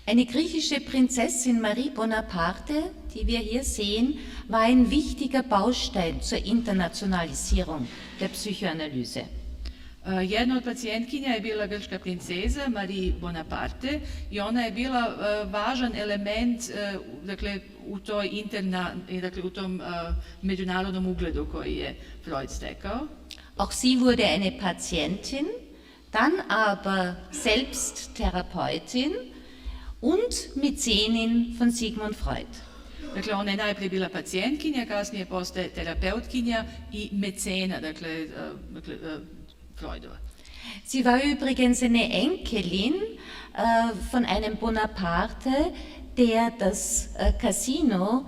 Eine griechische Prinzessin Marie Bonaparte, die wir hier sehen, war ein wichtiger Baustein zur Internationalisierung der Psychoanalyse. Jedna od pacijentkinja je bila grčka princeza Marie Bonaparte i ona je bila važan element, dakle, u tom međunarodnom ugledu koji je Freud stekao. Auch sie wurde eine Patientin, dann aber selbst Therapeutin und Mäzenin von Sigmund Freud. Dakle, ona je najprije bila pacijentkinja, kasnije postaje terapeutkinja i mecena, dakle Freudova. Sie war übrigens eine Enkelin von einem Bonaparte, der das Casino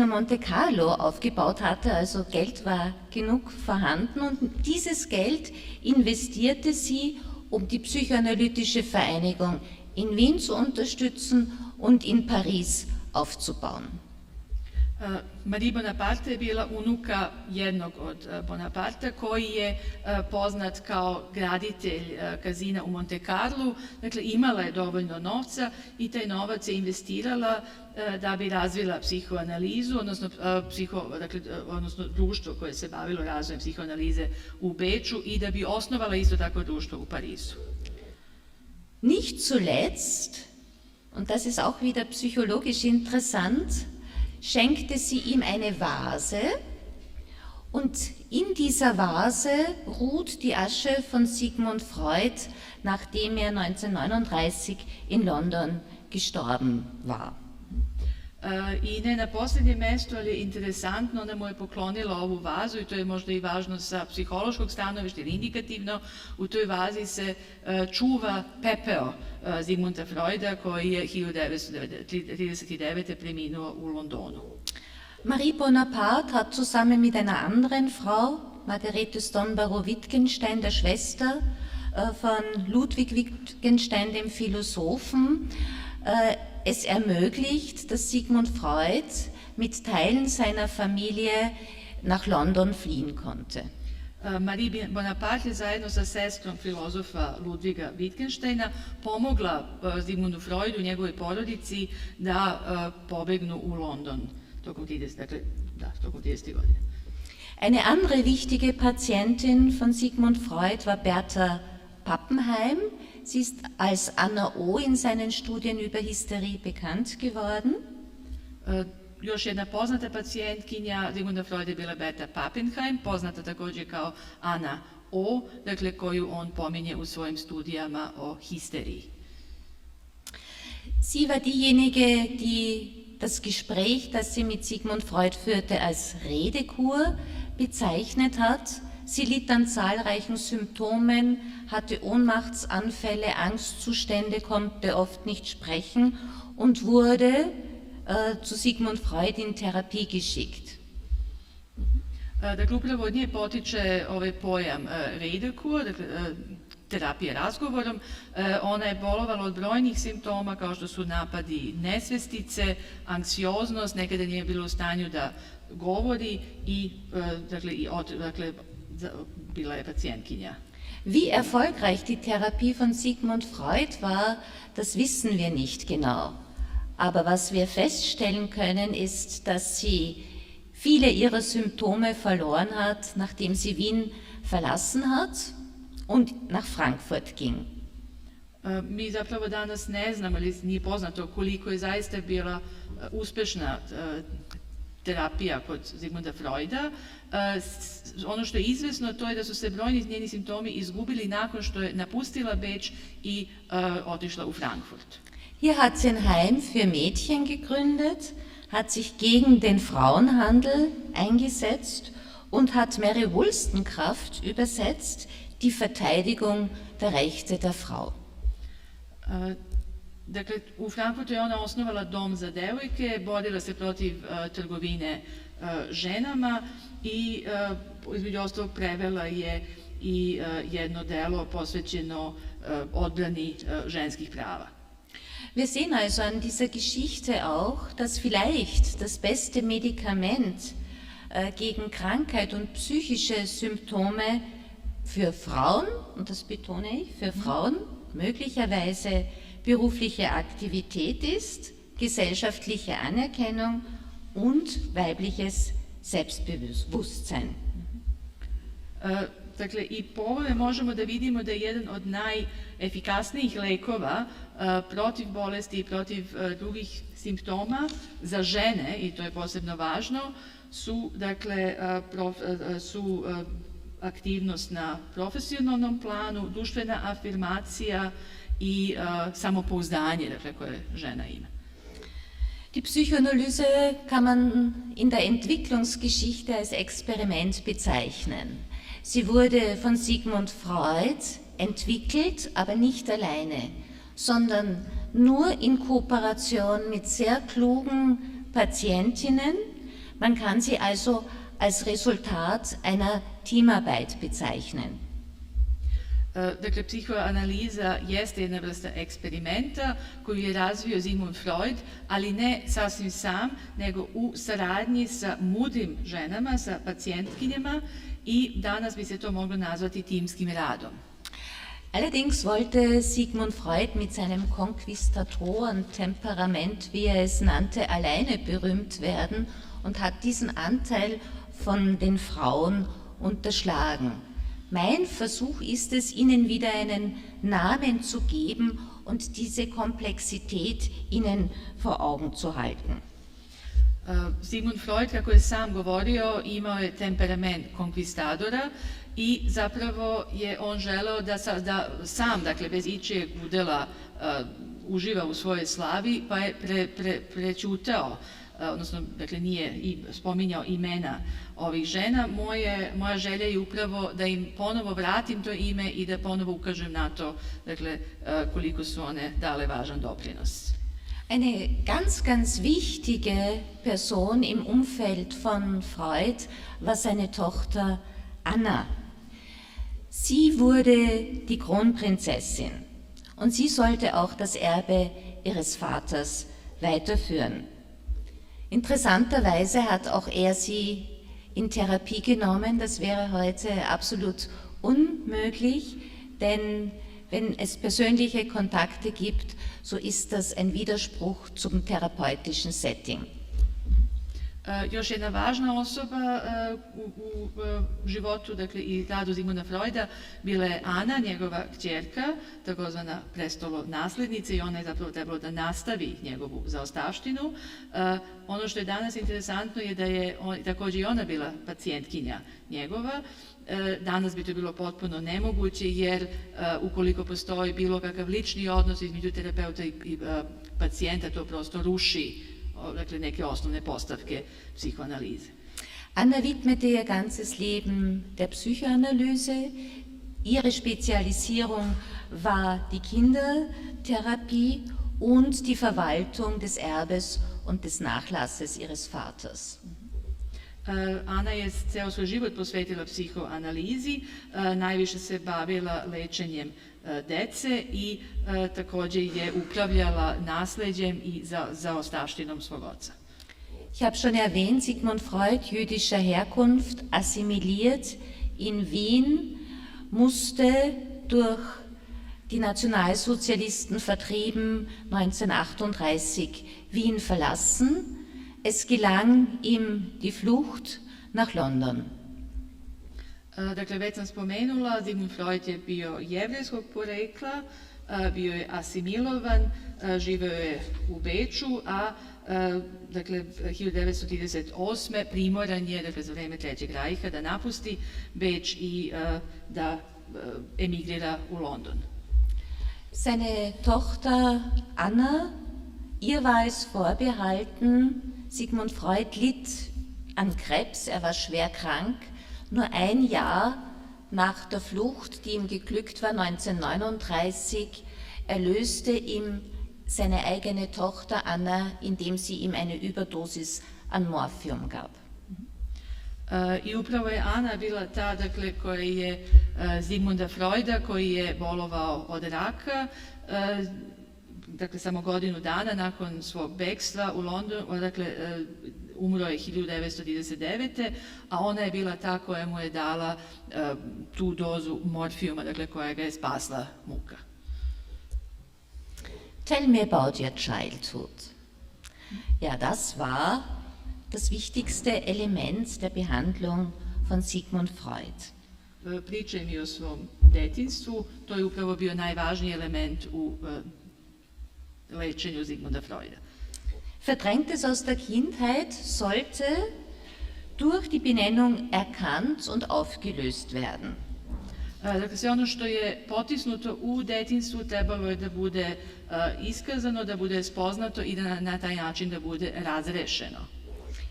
Monte Carlo aufgebaut hatte, also Geld war genug vorhanden und dieses Geld investierte sie, um die psychoanalytische Vereinigung in Wien zu unterstützen und in Paris aufzubauen. Marie Bonaparte je bila unuka jednog od Bonaparta koji je poznat kao graditelj kazina u Monte Carlu, dakle imala je dovoljno novca i taj novac je investirala da bi razvila psihoanalizu, odnosno društvo koje se bavilo razvojem psihoanalize u Beču i da bi osnovala isto tako društvo u Parizu. Nicht zuletzt, und das ist auch wieder psychologisch interessant, schenkte sie ihm eine Vase und in dieser Vase ruht die Asche von Sigmund Freud, nachdem er 1939 in London gestorben war. I ne na posljednjem mjestu, ali je interesantno, ona mu je poklonila ovu vazu i to je možda i važno sa psihološkog stanovišta ili indikativno, u toj vazi se čuva pepeo Sigmunda Freuda koji je 1939. preminuo u Londonu. Marie Bonaparte hat zusammen mit einer anderen Frau, Margarete Stonborough-Wittgenstein, der Schwester von Ludwig Wittgenstein, dem Philosophen, es ermöglicht, dass Sigmund Freud mit Teilen seiner Familie nach London fliehen konnte. Marie Bonaparte je zajedno sa sestrom filozofa Ludviga Wittgensteina pomogla Sigmundu Freudu i njegovoj porodici da pobegnu u London tokom 30. godine. Eine andere wichtige Patientin von Sigmund Freud war Bertha Pappenheim. Sie ist als Anna O. in seinen Studien über Hysterie bekannt geworden. Još jedna poznata pacijentkinja Sigmunda Freuda je bila Bertha Pappenheim, poznata također kao Anna O., dakle koju on pominje u svojim studijama o histeriji. Sie war diejenige, die das Gespräch, das sie mit Sigmund Freud führte, als Redekur bezeichnet hat. Sie litt an zahlreichen Symptomen, hatte Ohnmachtsanfälle, Angstzustände, konnte oft nicht sprechen und wurde zu Sigmund Freud in Therapie geschickt. Dakle, upravo od nje potiče ovaj pojam redekur, dakle, terapije razgovorom. Ona je bolovala od brojnih simptoma kao što su napadi nesvestice, anksioznost, nekada nije bilo u stanju da govori i bila je pacijentkinja. Wie erfolgreich die Therapie von Sigmund Freud war, das wissen wir nicht genau. Aber was wir feststellen können, ist, dass sie viele ihrer Symptome verloren hat, nachdem sie Wien verlassen hat und nach Frankfurt ging. Mi zapravo danas ne znamo ili nije poznato koliko je zaista bila uspešna terapija kod Sigmunda Freuda. Ono što je izvesno to je da su se brojni njeni simptomi izgubili nakon što je napustila Beč i otišla u Frankfurt. Hier hat sie ein Heim für Mädchen gegründet, hat sich gegen den Frauenhandel eingesetzt und hat Mary Wollstonecraft übersetzt, die Verteidigung der Rechte der Frau. Dakle, u Frankfurtu je ona osnovala dom za devojke, borila se protiv trgovine ženama i između ostalog prevela je i jedno delo posvećeno odbrani ženskih prava. Wir sehen also an dieser Geschichte auch, dass vielleicht das beste Medikament gegen Krankheit und psychische Symptome für Frauen, und das betone ich, für Frauen möglicherweise berufliche Aktivität ist, gesellschaftliche Anerkennung und weibliches Selbstbewusstsein. Dakle, i po ovome možemo da vidimo da je jedan od najefikasnijih lekova protiv bolesti i protiv drugih simptoma za žene, i to je posebno važno, su aktivnost na profesionalnom planu, društvena afirmacija i samopouzdanje, dakle, koje žena ima. Die Psychoanalyse kann man in der Entwicklungsgeschichte als Experiment bezeichnen. Sie wurde von Sigmund Freud entwickelt, aber nicht alleine, sondern nur in Kooperation mit sehr klugen Patientinnen. Man kann sie also als Resultat einer Teamarbeit bezeichnen. Dakle, psihoanaliza jeste jedna vrsta eksperimenta koju je razvio Sigmund Freud, ali ne sasvim sam, nego u saradnji sa mudrim ženama, sa pacijentkinjama i danas bi se to moglo nazvati timskim radom. Allerdings wollte Sigmund Freud mit seinem Konquistatoren-Temperament, wie er es nannte, alleine berühmt werden und hat diesen Anteil von den Frauen unterschlagen. Mein Versuch ist es, ihnen wieder einen Namen zu geben und diese Komplexität ihnen vor Augen zu halten. Sigmund Freud, kako je sam govorio, imao je temperament konkvistadora i zapravo je on želeo da sam, dakle bez ičijeg udela, uživa u svojoj slavi, pa je prećutao, odnosno dakle nije spominjao imena ovih žena. Moja želja je upravo da im ponovo vratim to ime i da ponovo ukažem na to, dakle, koliko su one dale važan doprinos. Eine ganz wichtige Person im Umfeld von Freud war seine Tochter Anna. Sie wurde die Kronprinzessin und sie sollte auch das Erbe ihres Vaters weiterführen. Interessanterweise hat auch er sie in Therapie genommen. Das wäre heute absolut unmöglich, denn wenn es persönliche Kontakte gibt, so ist das ein Widerspruch zum therapeutischen Setting. Još jedna važna osoba u životu, dakle i radu Sigmunda Freuda, bila je Ana, njegova kćerka, takozvana prestolonaslednica, i ona je zapravo trebalo da nastavi njegovu zaostavštinu. Ono što je danas interesantno je da je također i ona bila pacijentkinja njegova. Danas bi to bilo potpuno nemoguće, jer ukoliko postoji bilo kakav lični odnos između terapeuta i pacijenta, to prosto ruši, dakle, neke osnovne postavke psihoanalize. Anna widmete ihr ganzes Leben der Psychoanalyse. Ihre Spezialisierung war die Kindertherapie und die Verwaltung des Erbes und des Nachlasses ihres Vaters. Ana je ceo svoj život posvetila psihoanalizi, najviše se bavila lečenjem dece i također je upravljala nasleđem i zaostavštinom svog oca. Ich habe schon erwähnt, Sigmund Freud, jüdischer Herkunft, assimiliert in Wien, musste durch die Nationalsozialisten vertrieben 1938 Wien verlassen. Es gelang ihm die Flucht nach London. Dakle, već sam spomenula, Sigmund Freud je bio jevrejskog porekla, bio je asimilovan, živeo je u Beču, a dakle, 1938. primoran je, dakle, za vreme Trećeg rajha da napusti Beč i da emigrira u London. Seine Tochter Anna, ihr war es vorbehalten, Sigmund Freud litt an Krebs, er war schwer krank. Nur ein Jahr nach der Flucht, die ihm geglückt war, 1939, erlöste ihm seine eigene Tochter Anna, indem sie ihm eine Überdosis an Morphium gab. I upravo je Ana bila ta, dakle, koja je Sigmunda Freuda, koji je bolovao od raka, dakle, samo godinu dana nakon svog bekstva u Londonu, dakle, umro je 1939. a ona je bila ta koja mu je dala tu dozu morfijuma, dakle, koja ga je spasla muka. Tell me about your childhood. Ja, das war das wichtigste Element der Behandlung von Sigmund Freud. Pričaj mi o svom detinjstvu, to je upravo bio najvažniji element u lečenju Sigmunda Freuda. Verdrängtes aus der Kindheit sollte durch die Benennung erkannt und aufgelöst werden. Dakle, sve ono što je potisnuto u detinjstvu trebalo je da bude iskazano, da bude spoznato i da na taj način da bude razrešeno.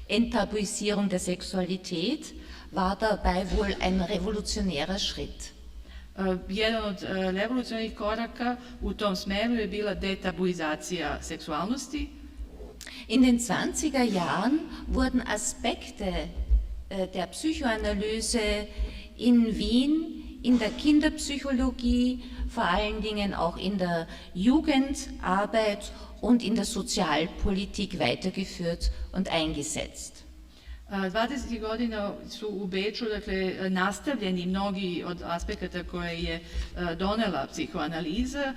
Enttabuisierung der Sexualität war dabei wohl ein revolutionärer Schritt. Jedan od revolucionarnih koraka u tom smeru je bila detabuizacija seksualnosti. In den 20er Jahren wurden Aspekte der Psychoanalyse in Wien, in der Kinderpsychologie, vor allen Dingen auch in der Jugendarbeit und in der Sozialpolitik weitergeführt und eingesetzt. 20. godina su u Beču, dakle, nastavljeni mnogi od aspekata koje je donela psihoanaliza,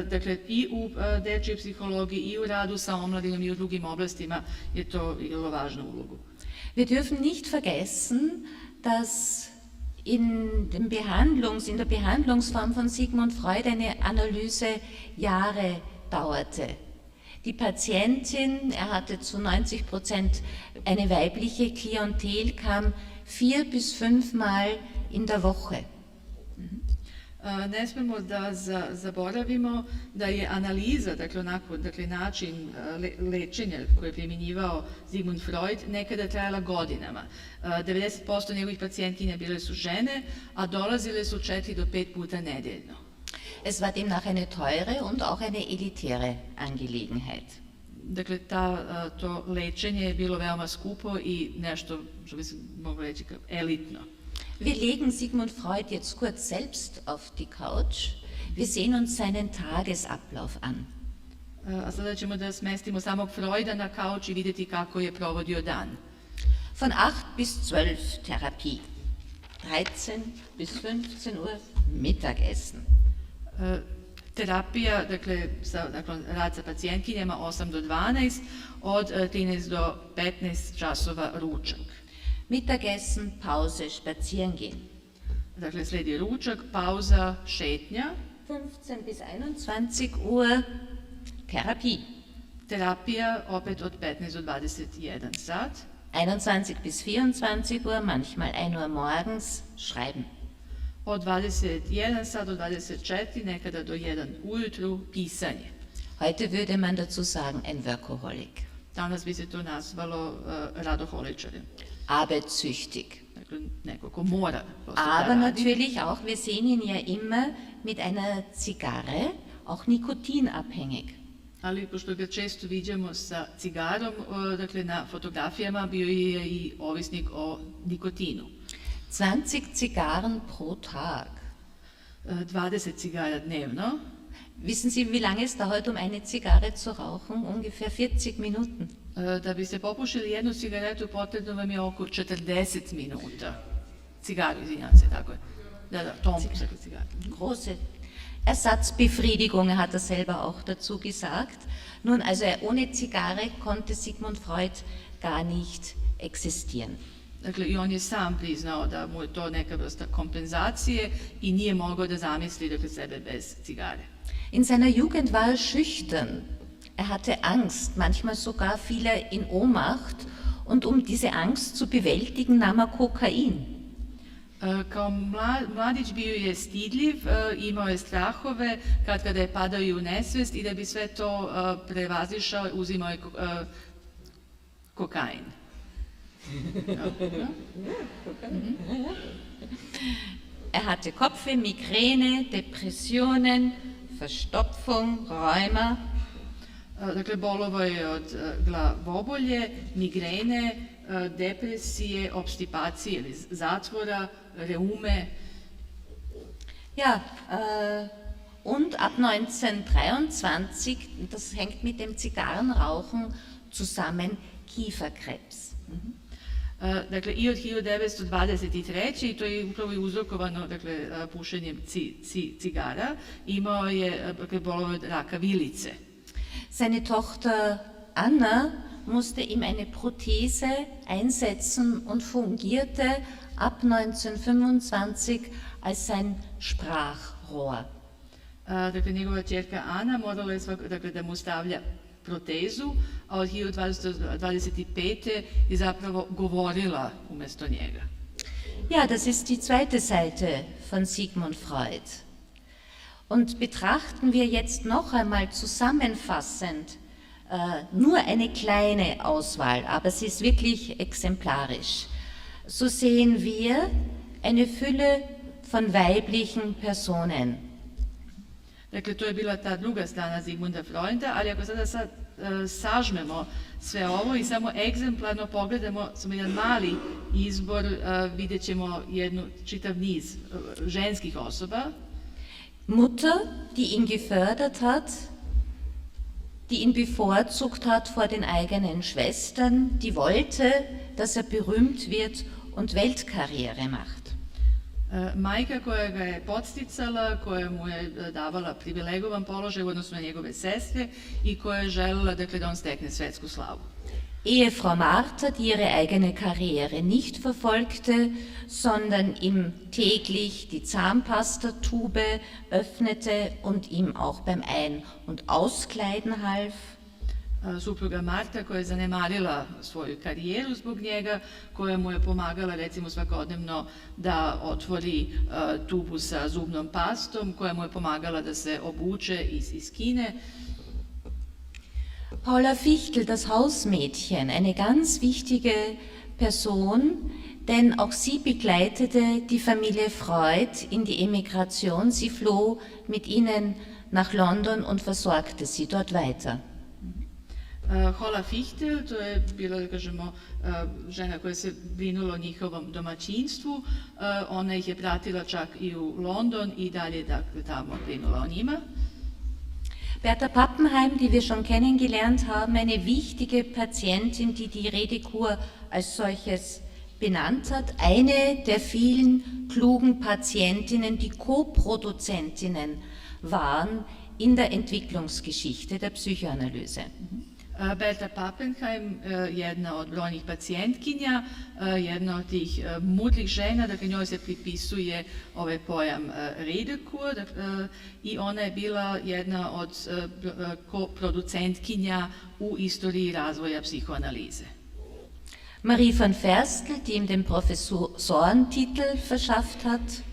dakle, i u dečjoj psihologiji, i u radu sa omladinom, i u drugim oblastima je to igralo važnu ulogu. Wir dürfen nicht vergessen, dass in der Behandlungsform von Sigmund Freud eine Analyse Jahre dauerte. Die Patientin, er hatte zu 90% eine weibliche Klientel, kam 4 bis 5 Mal in der Woche. Ne smemo da zaboravimo da je analiza, dakle način lečenja koje je primjenjivao Sigmund Freud nekada trajala godinama. 90% njegovih pacijentkinja bile su žene, a dolazile su 4 do 5 puta nedeljno. Es war demnach eine teure und auch eine elitäre Angelegenheit. Dakle, to lečenje je bilo veoma skupo i nešto, što bi se moglo reći, elitno. Wir legen Sigmund Freud jetzt kurz selbst auf die Couch. Wir sehen uns seinen Tagesablauf an. A sada ćemo da smestimo samog Freuda na kauč i vidjeti kako je provodio dan. Von 8 bis 12 Therapie. 13 bis 15 Uhr Mittagessen. Terapija, dakle, rad sa pacijentkinjama 8 do 12, od 13 do 15 časova ručak. Mittagessen, Pause, spazieren gehen. Dakle, sledi ručak, pauza, šetnja. 15 bis 21 Uhr Therapie. Terapija opet od 15 do 21 sat. 21 bis 24 Uhr, manchmal 1 Uhr morgens, schreiben. Od 21 sat do 24, nekada do 1 ujutru, pisanje. Heute würde man dazu sagen, ein Workaholic. Danas bi se to nazvalo radoholičarem. Arbeitssüchtig. Dakle, neko ko mora da Aber radi. natürlich auch, wir sehen ihn ja immer mit einer Zigarre, auch nikotinabhängig. Ali pošto ga često viđamo sa cigarom, dakle na fotografijama bio je i ovisnik o nikotinu. 20 Zigarren pro Tag. 20 cigara dnevno. Wissen Sie, wie lange es dauert, um eine Zigarre zu rauchen? Ungefähr 40 Minuten. Da biste popušili jednu cigaretu, potrebno vam je oko 40 minuta. Cigaru, izvinjam se, tako je. Da, tom cigara. Große Ersatzbefriedigung hat er selber auch dazu gesagt. Nun, also ohne Zigarre konnte Sigmund Freud gar nicht existieren. Dakle, i on je sam priznao da mu je to neka vrsta kompenzacije i nije mogao da zamisli dakle, sebe bez cigare. In seiner Jugend war er schüchtern. Er hatte Angst, manchmal sogar fiel er in Ohnmacht und um diese Angst zu bewältigen, nahm er Kokain. Kao mladić bio je stidljiv, imao je strahove kada je padao i u nesvest i da bi sve to prevazišao uzimao je kokain. Er hatte Kopfweh, Migräne, Depressionen, Verstopfung, Rheuma. Dakle, bolovo je od glavobolje, migrene, depresije, obstipacije ili zatvora, reume. Ja, und ab 1923, das hängt mit dem Zigarrenrauchen zusammen, Kieferkrebs. Dakle, i od 1923. i to je upravo i uzrokovano dakle, pušenjem cigara, imao je dakle, bolovo od raka vilice. Seine Tochter Anna musste ihm eine Prothese einsetzen und fungierte ab 1925 als sein Sprachrohr. Dakle, njegova ćerka Ana morala je dakle, da mu stavlja protezu, a od 1925. je zapravo govorila umjesto njega. Ja, das ist die zweite Seite von Sigmund Freud. Und betrachten wir jetzt noch einmal zusammenfassend nur eine kleine Auswahl, aber sie ist wirklich exemplarisch. So sehen wir eine Fülle von weiblichen Personen. Dakle, to je bila ta druga strana Zigmunda Freuda, ali ako sada sažmemo sve ovo i samo egzemplarno pogledamo samo jedan mali izbor, vidjet ćemo čitav niz ženskih osoba. Mutter, die ihn gefördert hat, die ihn bevorzugt hat vor den eigenen Schwestern, die wollte, dass er berühmt wird und Weltkarriere macht. Majka koja ga je podsticala, koja mu je davala privilegovan položaj u odnosu na njegove sestre i koja je želela, dakle, da on stekne svetsku slavu. Ehefrau Martha, die ihre eigene Karriere nicht verfolgte, sondern ihm täglich die Zahnpastatube öffnete und ihm auch beim Ein- und Auskleiden half. Supruga Marta koja je zanemarila svoju karijeru zbog njega, koja mu je pomagala recimo svakodnevno da otvori tubu sa zubnom pastom, koja mu je pomagala da se obuče iz Kine. Paula Fichtel, das Hausmädchen, eine ganz wichtige Person, denn auch sie begleitete die Familie Freud in die Emigration. Sie floh mit ihnen nach London und versorgte sie dort weiter. Hola Fichtel, to je bila, da kažemo, žena koja se brinula o njihovom domaćinstvu. Ona ih je pratila čak i u London i dalje, dakle, tamo brinula o njima. Bertha Pappenheim, die wir schon kennengelernt haben, eine wichtige Patientin, die die Redekur als solches benannt hat, eine der vielen klugen Patientinnen, die Co-Produzentinnen waren in der Entwicklungsgeschichte der Psychoanalyse. Bertha Pappenheim, jedna od brojnih pacijentkinja, jedna od tih mudrih žena, dakle njoj se pripisuje ovaj pojam Redekur i ona je bila jedna od producentkinja u istoriji razvoja psihoanalize. Marie von Ferstel, die ihm den Professorentitel verschafft hat.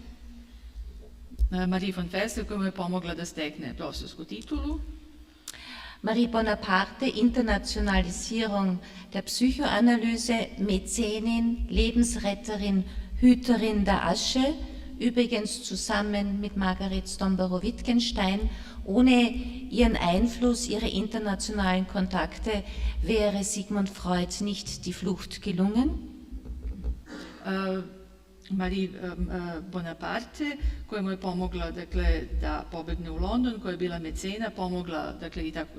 Marie von Ferstel koja mu je pomogla da stekne profesorsku titulu. Marie Bonaparte, Internationalisierung der Psychoanalyse, Mäzenin, Lebensretterin, Hüterin der Asche, übrigens zusammen mit Margaret Stombarow-Wittgenstein. Ohne ihren Einfluss, ihre internationalen Kontakte wäre Sigmund Freud nicht die Flucht gelungen. Marie Bonaparte, koja mu je pomogla, dakle, da pobegne u London, koja je bila mecena, pomogla, dakle, i tako,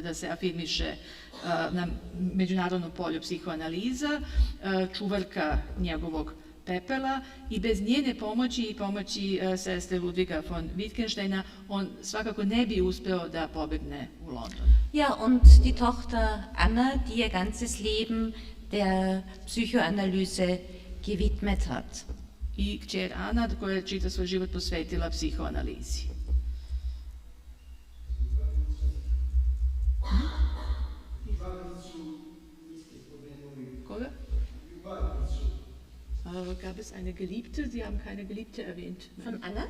da se afirmiše na međunarodnom polju psihoanaliza, čuvarka njegovog pepela, i bez njene pomoći i pomoći sestre Ludwiga von Wittgensteina on svakako ne bi uspeo da pobegne u London. Ja, und die Tochter Anna, die ihr ganzes Leben der Psychoanalyse gewidmet hat. I kćer Ana koja je čitav svoj život posvetila psihoanalizi. Koga? Gab es eine Geliebte? Sie haben keine Geliebte erwähnt. Von Anna?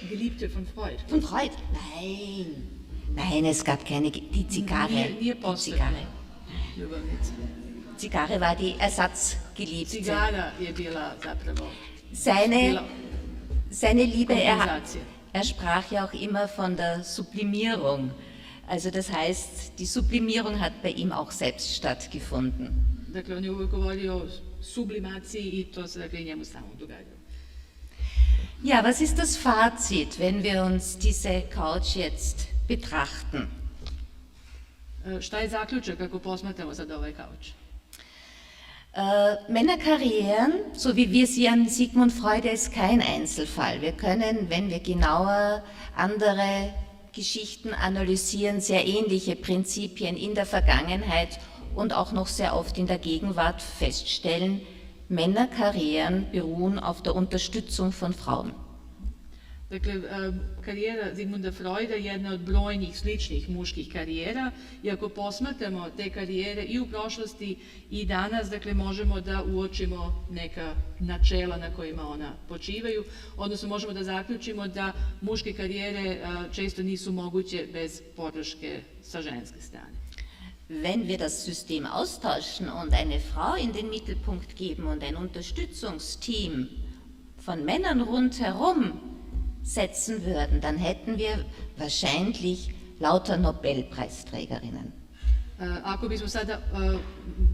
Geliebte von Freud. Von Freud? Nein. Nein, es gab keine, die Zigarre. Nije Die postojala. Zigarre. Ljubavnica. Zigarre war die Ersatzgeliebte. Cigara je bila zapravo Seine Liebe, kompenzacija. er sprach ja auch immer von der Sublimierung. Also das heißt, die Sublimierung hat bei ihm auch selbst stattgefunden. Dakle, on je uvijek govorio o sublimaciji i to se, dakle, njemu samom događalo. Ja, was ist das Fazit, wenn wir uns diese Couch jetzt betrachten? Šta je zaključak ako posmatramo sad ovaj kauč? Männerkarrieren, so wie wir sie an Sigmund Freud, ist kein Einzelfall. Wir können, wenn wir genauer andere Geschichten analysieren, sehr ähnliche Prinzipien in der Vergangenheit und auch noch sehr oft in der Gegenwart feststellen. Männerkarrieren beruhen auf der Unterstützung von Frauen. Dakle, karijera Sigmunda Freuda je jedna od brojnih sličnih muških karijera i ako posmatramo te karijere i u prošlosti i danas, dakle, možemo da uočimo neka načela na kojima ona počivaju, odnosno možemo da zaključimo da muške karijere često nisu moguće bez podrške sa ženske strane. Wenn wir das System austauschen und eine Frau in den Mittelpunkt geben und ein Unterstützungsteam von Männern rundherum setzen würden, dann hätten wir wahrscheinlich lauter Nobelpreisträgerinnen. Ako bismo sada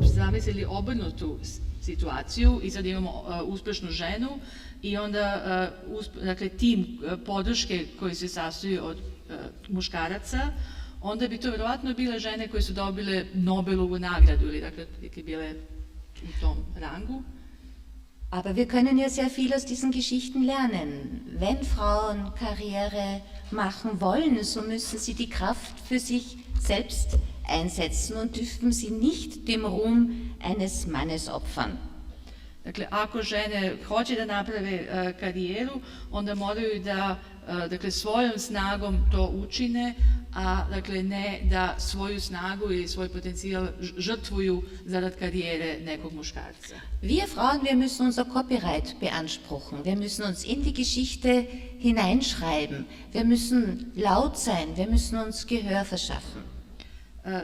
zamislili obrnutu situaciju i sad imamo uspešnu ženu i onda dakle, tim podrške koji se sastoji od muškaraca, onda bi to vjerovatno bile žene koje su dobile Nobelovu nagradu ili dakle bile u tom rangu. Aber wir können ja sehr viel aus diesen Geschichten lernen. Wenn Frauen Karriere machen wollen, so müssen sie die Kraft für sich selbst einsetzen und dürfen sie nicht dem Ruhm eines Mannes opfern. Dakle, ako žene hoće da naprave karijeru, onda moraju da dakle, svojom snagom to učine, a dakle, ne da svoju snagu ili svoj potencijal žrtvuju zarad karijere nekog muškarca. Wir Frauen, wir müssen unser Copyright beanspruchen. Wir müssen uns in die Geschichte hineinschreiben. Wir müssen laut sein. Wir müssen uns Gehör verschaffen.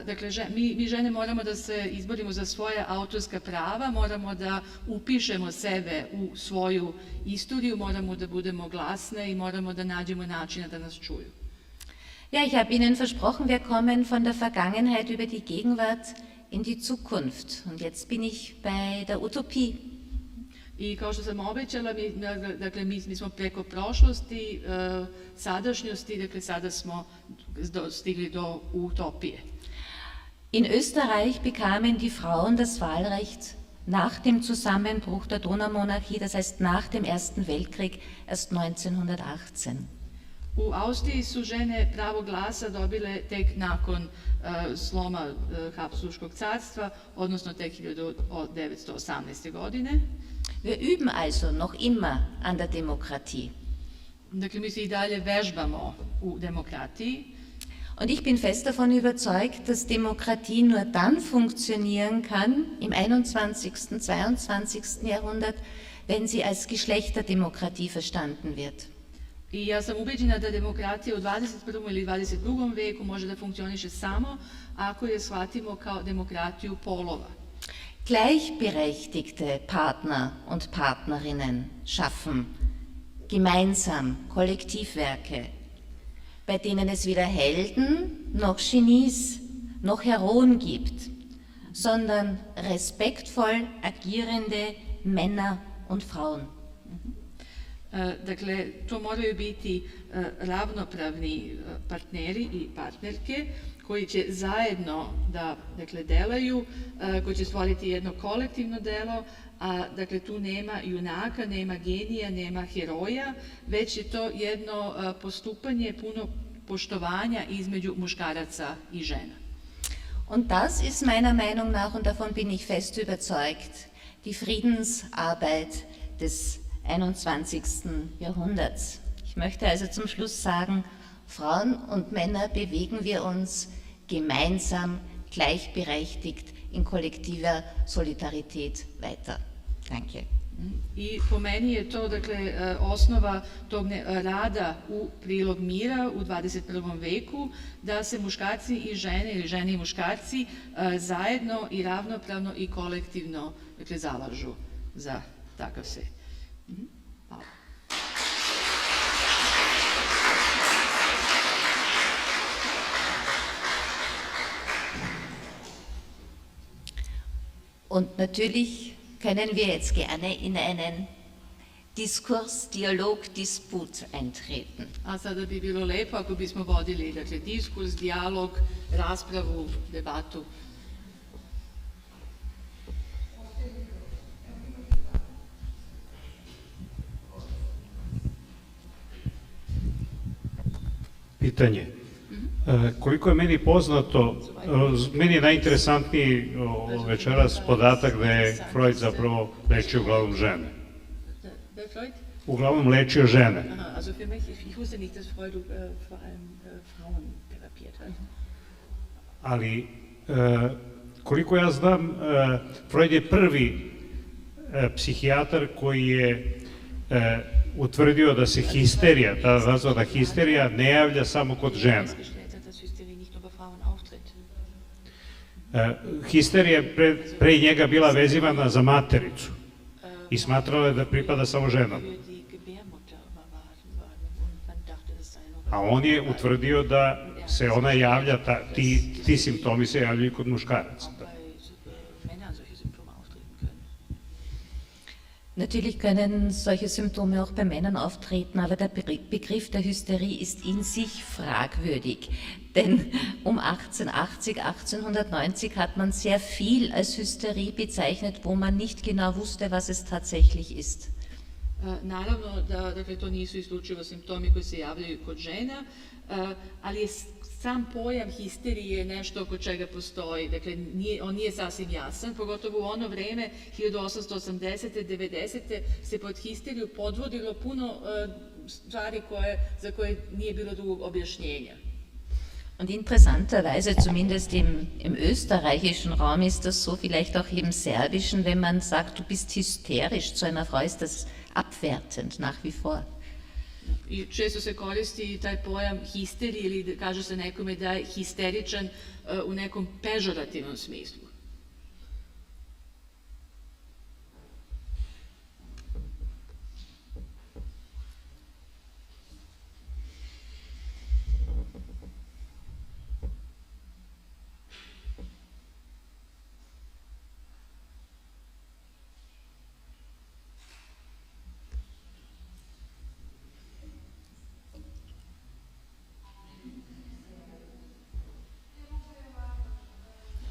Dakle, mi žene moramo da se izborimo za svoje autorska prava, moramo da upišemo sebe u svoju istoriju, moramo da budemo glasne i moramo da nađemo načina da nas čuju. Ja, ich habe Ihnen versprochen, wir kommen von der Vergangenheit über die Gegenwart in die Zukunft. Und jetzt bin ich bei der Utopie. I kao što sam obećala, dakle, mi smo preko prošlosti, sadašnjosti, dakle, sada smo stigli do utopije. In Österreich bekamen die Frauen das Wahlrecht nach dem Zusammenbruch der Donaumonarchie, das heißt nach dem Ersten Weltkrieg, erst 1918. U Austriji su žene pravo glasa dobile tek nakon sloma Habsburškog carstva, odnosno tek 1918. godine. Wir üben also noch immer an der Demokratie. Dakle, mi se i dalje vežbamo u demokratiji. Und ich bin fest davon überzeugt, dass Demokratie nur dann funktionieren kann im 21. 22. Jahrhundert, wenn sie als Geschlechterdemokratie verstanden wird. I ja sam ubeđena da demokratija u 21. ili 22. veku može da funkcioniše samo ako je shvatimo kao demokratiju polova. Gleichberechtigte Partner und Partnerinnen schaffen gemeinsam Kollektivwerke, bei denen es weder Helden noch Genies noch Heroen gibt, sondern respektvoll agierende Männer und Frauen. Dakle, to moraju biti ravnopravni partneri i partnerke koji će zajedno da delaju, koji će stvoriti jedno kolektivno delo, a dakle tu nema junaka, nema genija, nema heroja, već je to jedno postupanje puno poštovanja između muškaraca i žena. Und das ist meiner Meinung nach, und davon bin ich fest überzeugt, die Friedensarbeit des 21. Jahrhunderts. Ich möchte also zum Schluss sagen, Frauen und Männer bewegen wir uns gemeinsam, gleichberechtigt, in kollektiver Solidarität weiter. Danke. I po meni je to, dakle, osnova tog rada u prilog mira u 21. veku, da se muškarci i žene, ili žene i muškarci, zajedno i ravnopravno i kolektivno, dakle, zalažu za takav svet. Hvala. Und natürlich können wir jetzt gerne in einen Diskurs, Dialog, Disput eintreten. A sada bi bilo lepo ako bismo vodili, dakle, diskurs, dijalog, raspravu, debatu. Pitanje. Koliko je meni poznato, meni je najinteresantniji večeras podatak da je Freud zapravo lečio uglavnom žene. That Freud? uglavnom lečio žene. Aha, also für mich, ich wusste nicht, dass Freud vor allem Frauen therapiert hat. Ali, koliko ja znam, Freud je prvi psihijatar koji je utvrdio da se histerija, ta razvada histerija, ne javlja samo kod žena. Histerija je pre njega bila vezivana za matericu i smatrala je da pripada samo ženama. A on je utvrdio da se ona javlja, ti simptomi se javljaju kod muškaraca. Natürlich können solche Symptome auch bei Männern auftreten, aber der Begriff der Hysterie ist in sich fragwürdig. Denn um 1880, 1890 hat man sehr viel als Hysterie bezeichnet, wo man nicht genau wusste, was es tatsächlich ist. Naravno da dakle, to nisu isključivo simptomi koji se javljaju kod žena, ali je sam pojam histerije nešto oko čega postoji. Dakle, on nije sasvim jasan, pogotovo u ono vreme, 1880. 90. se pod histeriju podvodilo puno stvari za koje nije bilo drugog objašnjenja. Und interessanterweise, zumindest im österreichischen Raum ist das so, vielleicht auch im serbischen, wenn man sagt, du bist hysterisch zu einer Frau, ist das abwertend nach wie vor. I često se koristi taj pojam histerije ili kaže se nekome da je histeričan u nekom pežorativnom smislu.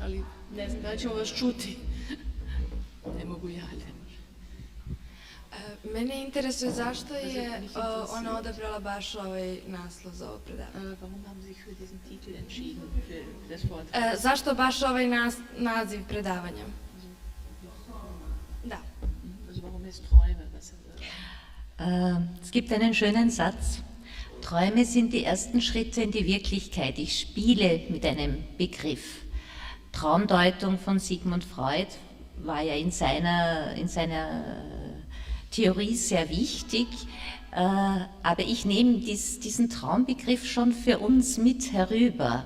Ali ne znam da ćemo vas čuti. Ne mogu ja, ne može. Mene interesuje zašto je ona odabrala baš ovaj naslov za ovo predavanje. Warum haben Sie sich für diesen Titel entschieden, für das Wort? Zašto baš ovaj naziv predavanja? Da. Also warum ist Träume? Es gibt einen schönen Satz. Träume sind die ersten Schritte in die Wirklichkeit. Ich spiele mit einem Begriff. Traumdeutung von Sigmund Freud war ja in seiner Theorie sehr wichtig, aber ich nehme diesen Traumbegriff schon für uns mit herüber,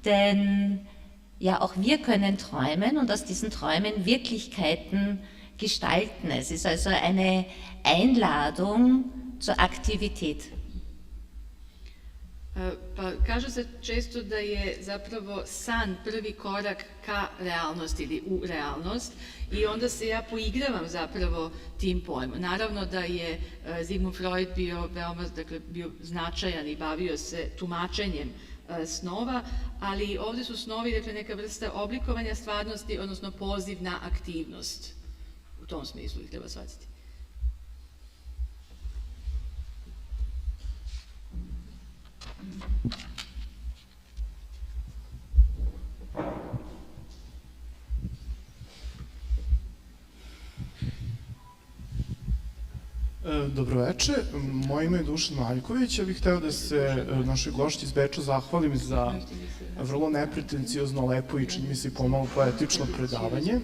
denn ja, auch wir können träumen und aus diesen Träumen Wirklichkeiten gestalten. Es ist also eine Einladung zur Aktivität. Pa kaže se često da je zapravo san prvi korak ka realnosti ili u realnost i onda se ja poigravam zapravo tim pojmom. Naravno da je Sigmund Freud bio značajan i bavio se tumačenjem snova, ali ovdje su snovi dakle, neka vrsta oblikovanja stvarnosti, odnosno poziv na aktivnost. U tom smislu ih treba shvatiti. Dobroveče, moje ime je Dušan Maljković, ja bih hteo da se našoj gošći iz Beča zahvalim za vrlo nepretenciozno, lepo i čini mi se pomalo poetično predavanje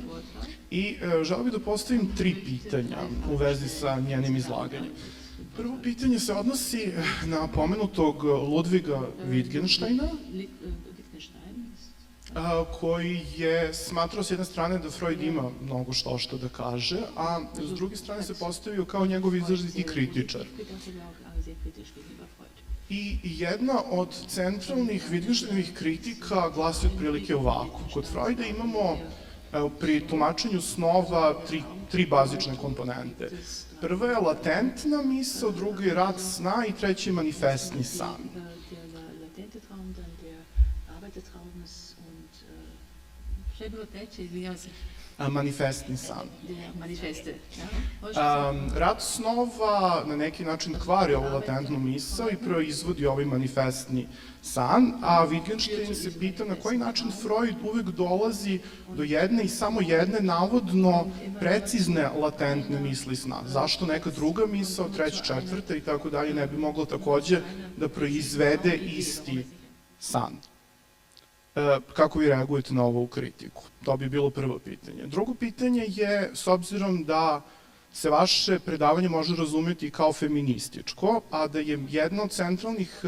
i želeo bih da postavim 3 pitanja u vezi sa njenim izlaganjem. Prvo pitanje se odnosi na pomenutog Ludviga Wittgensteina, koji je smatrao s jedne strane da Freud ima mnogo što da kaže, a s druge strane se postavio kao njegov izraziti kritičar. I jedna od centralnih Wittgensteinovih kritika glasi otprilike ovako. Kod Freuda imamo pri tumačenju snova tri bazične komponente. Prva je latentna misao, druga je rad sna i treći je manifestni san. manifestni san. Manifeste. Ja? Rad snova na neki način kvari ovu latentnu misao i proizvodi ovaj manifestni san, a Wittgenstein se pita na koji način Freud uvek dolazi do jedne i samo jedne navodno precizne latentne misli sna. Zašto neka druga misao, treća, četvrta i tako dalje ne bi mogla takođe da proizvede isti san? Kako vi reagujete na ovu kritiku? To bi bilo prvo pitanje. Drugo pitanje je, s obzirom da se vaše predavanje može razumjeti kao feminističko, a da je jedna od centralnih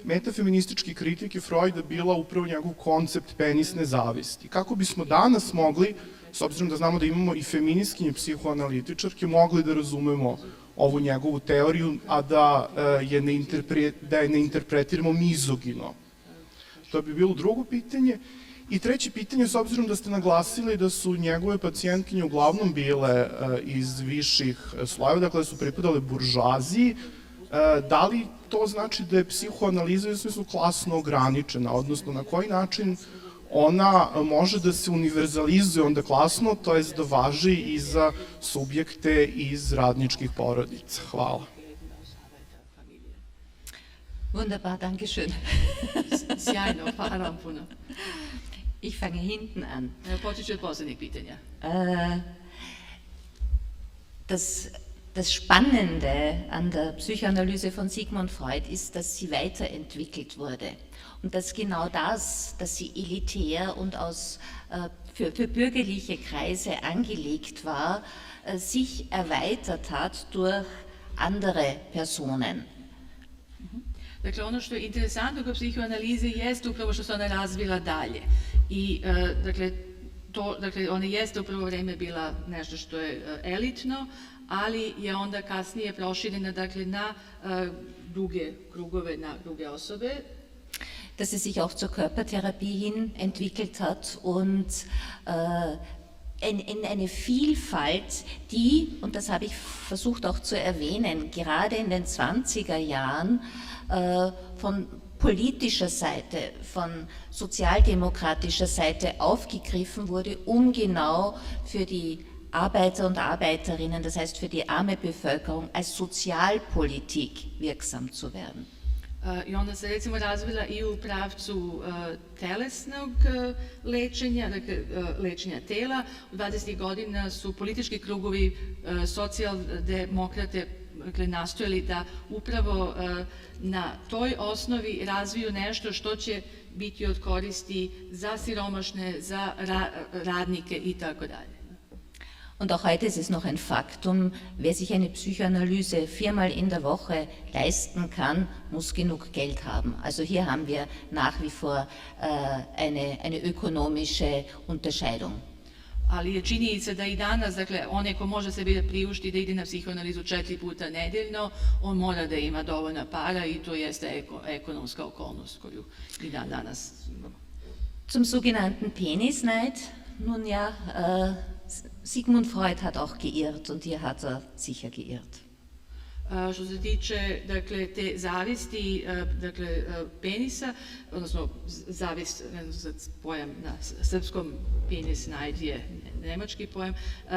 metafeminističkih kritike Freuda bila upravo njegov koncept penisne zavisti. Kako bismo danas mogli, s obzirom da znamo da imamo i feministkinje psihoanalitičarke, mogli da razumemo ovu njegovu teoriju, a da je ne interpretiramo mizogino? To bi bilo drugo pitanje. I treće pitanje, s obzirom da ste naglasili da su njegove pacijentkinje uglavnom bile iz viših slojeva, dakle da su pripadale buržuaziji, da li to znači da je psihoanaliza u smislu klasno ograničena, odnosno na koji način ona može da se univerzalizuje onda klasno, to jest da važi i za subjekte iz radničkih porodica? Hvala. Wunderbar, danke schön. Sjajno, hvala vam puno. Ich fange hinten an. Počet ću od posljednjeg pitanja. Das Spannende an der Psychoanalyse von Sigmund Freud ist, dass sie weiterentwickelt wurde und dass genau das, dass sie elitär und für bürgerliche Kreise angelegt war, sich erweitert hat durch andere Personen. Dakle, ono što je interesantno kod psihoanalize jeste upravo što se ona razvila dalje. I, dakle, ona jeste u prvo vreme bila nešto što je elitno, ali je onda kasnije proširena, dakle, na druge krugove, na druge osobe. Dass es sich auch zur Körpertherapie hin entwickelt hat und in eine Vielfalt, die, und das habe ich versucht auch zu erwähnen, gerade in den 20er Jahren von politischer Seite, von sozialdemokratischer Seite aufgegriffen wurde, um genau für die Arbeiter und Arbeiterinnen, das heißt für die arme Bevölkerung, als Sozialpolitik wirksam zu werden. I onda se recimo razvila i u pravcu telesnog lečenja, dakle lečenja tela. U 20. godina su politički krugovi socijaldemokrate nastojali da upravo na toj osnovi razviju nešto što će biti od koristi za siromašne, za radnike i tako dalje. Und auch heute ist es noch ein Faktum, wer sich eine Psychoanalyse 4-mal in der Woche leisten kann, muss genug Geld haben. Also hier haben wir nach wie vor eine ökonomische Unterscheidung. Ali je činjenica da i danas, dakle, onaj ko može sebi da priušti da ide na psihoanalizu 4 puta nedeljno, on mora da ima dovoljna para i to jeste ekonomska okolnost koju i danas imamo. Zum sogenannten Penisneid, nun ja, Sigmund Freud hat auch geirrt und hier hat er sicher geirrt. Što se tiče, dakle, te zavisti, dakle, penisa, odnosno zavist, ne znam pojam na srpskom, penis najd je nemački pojam,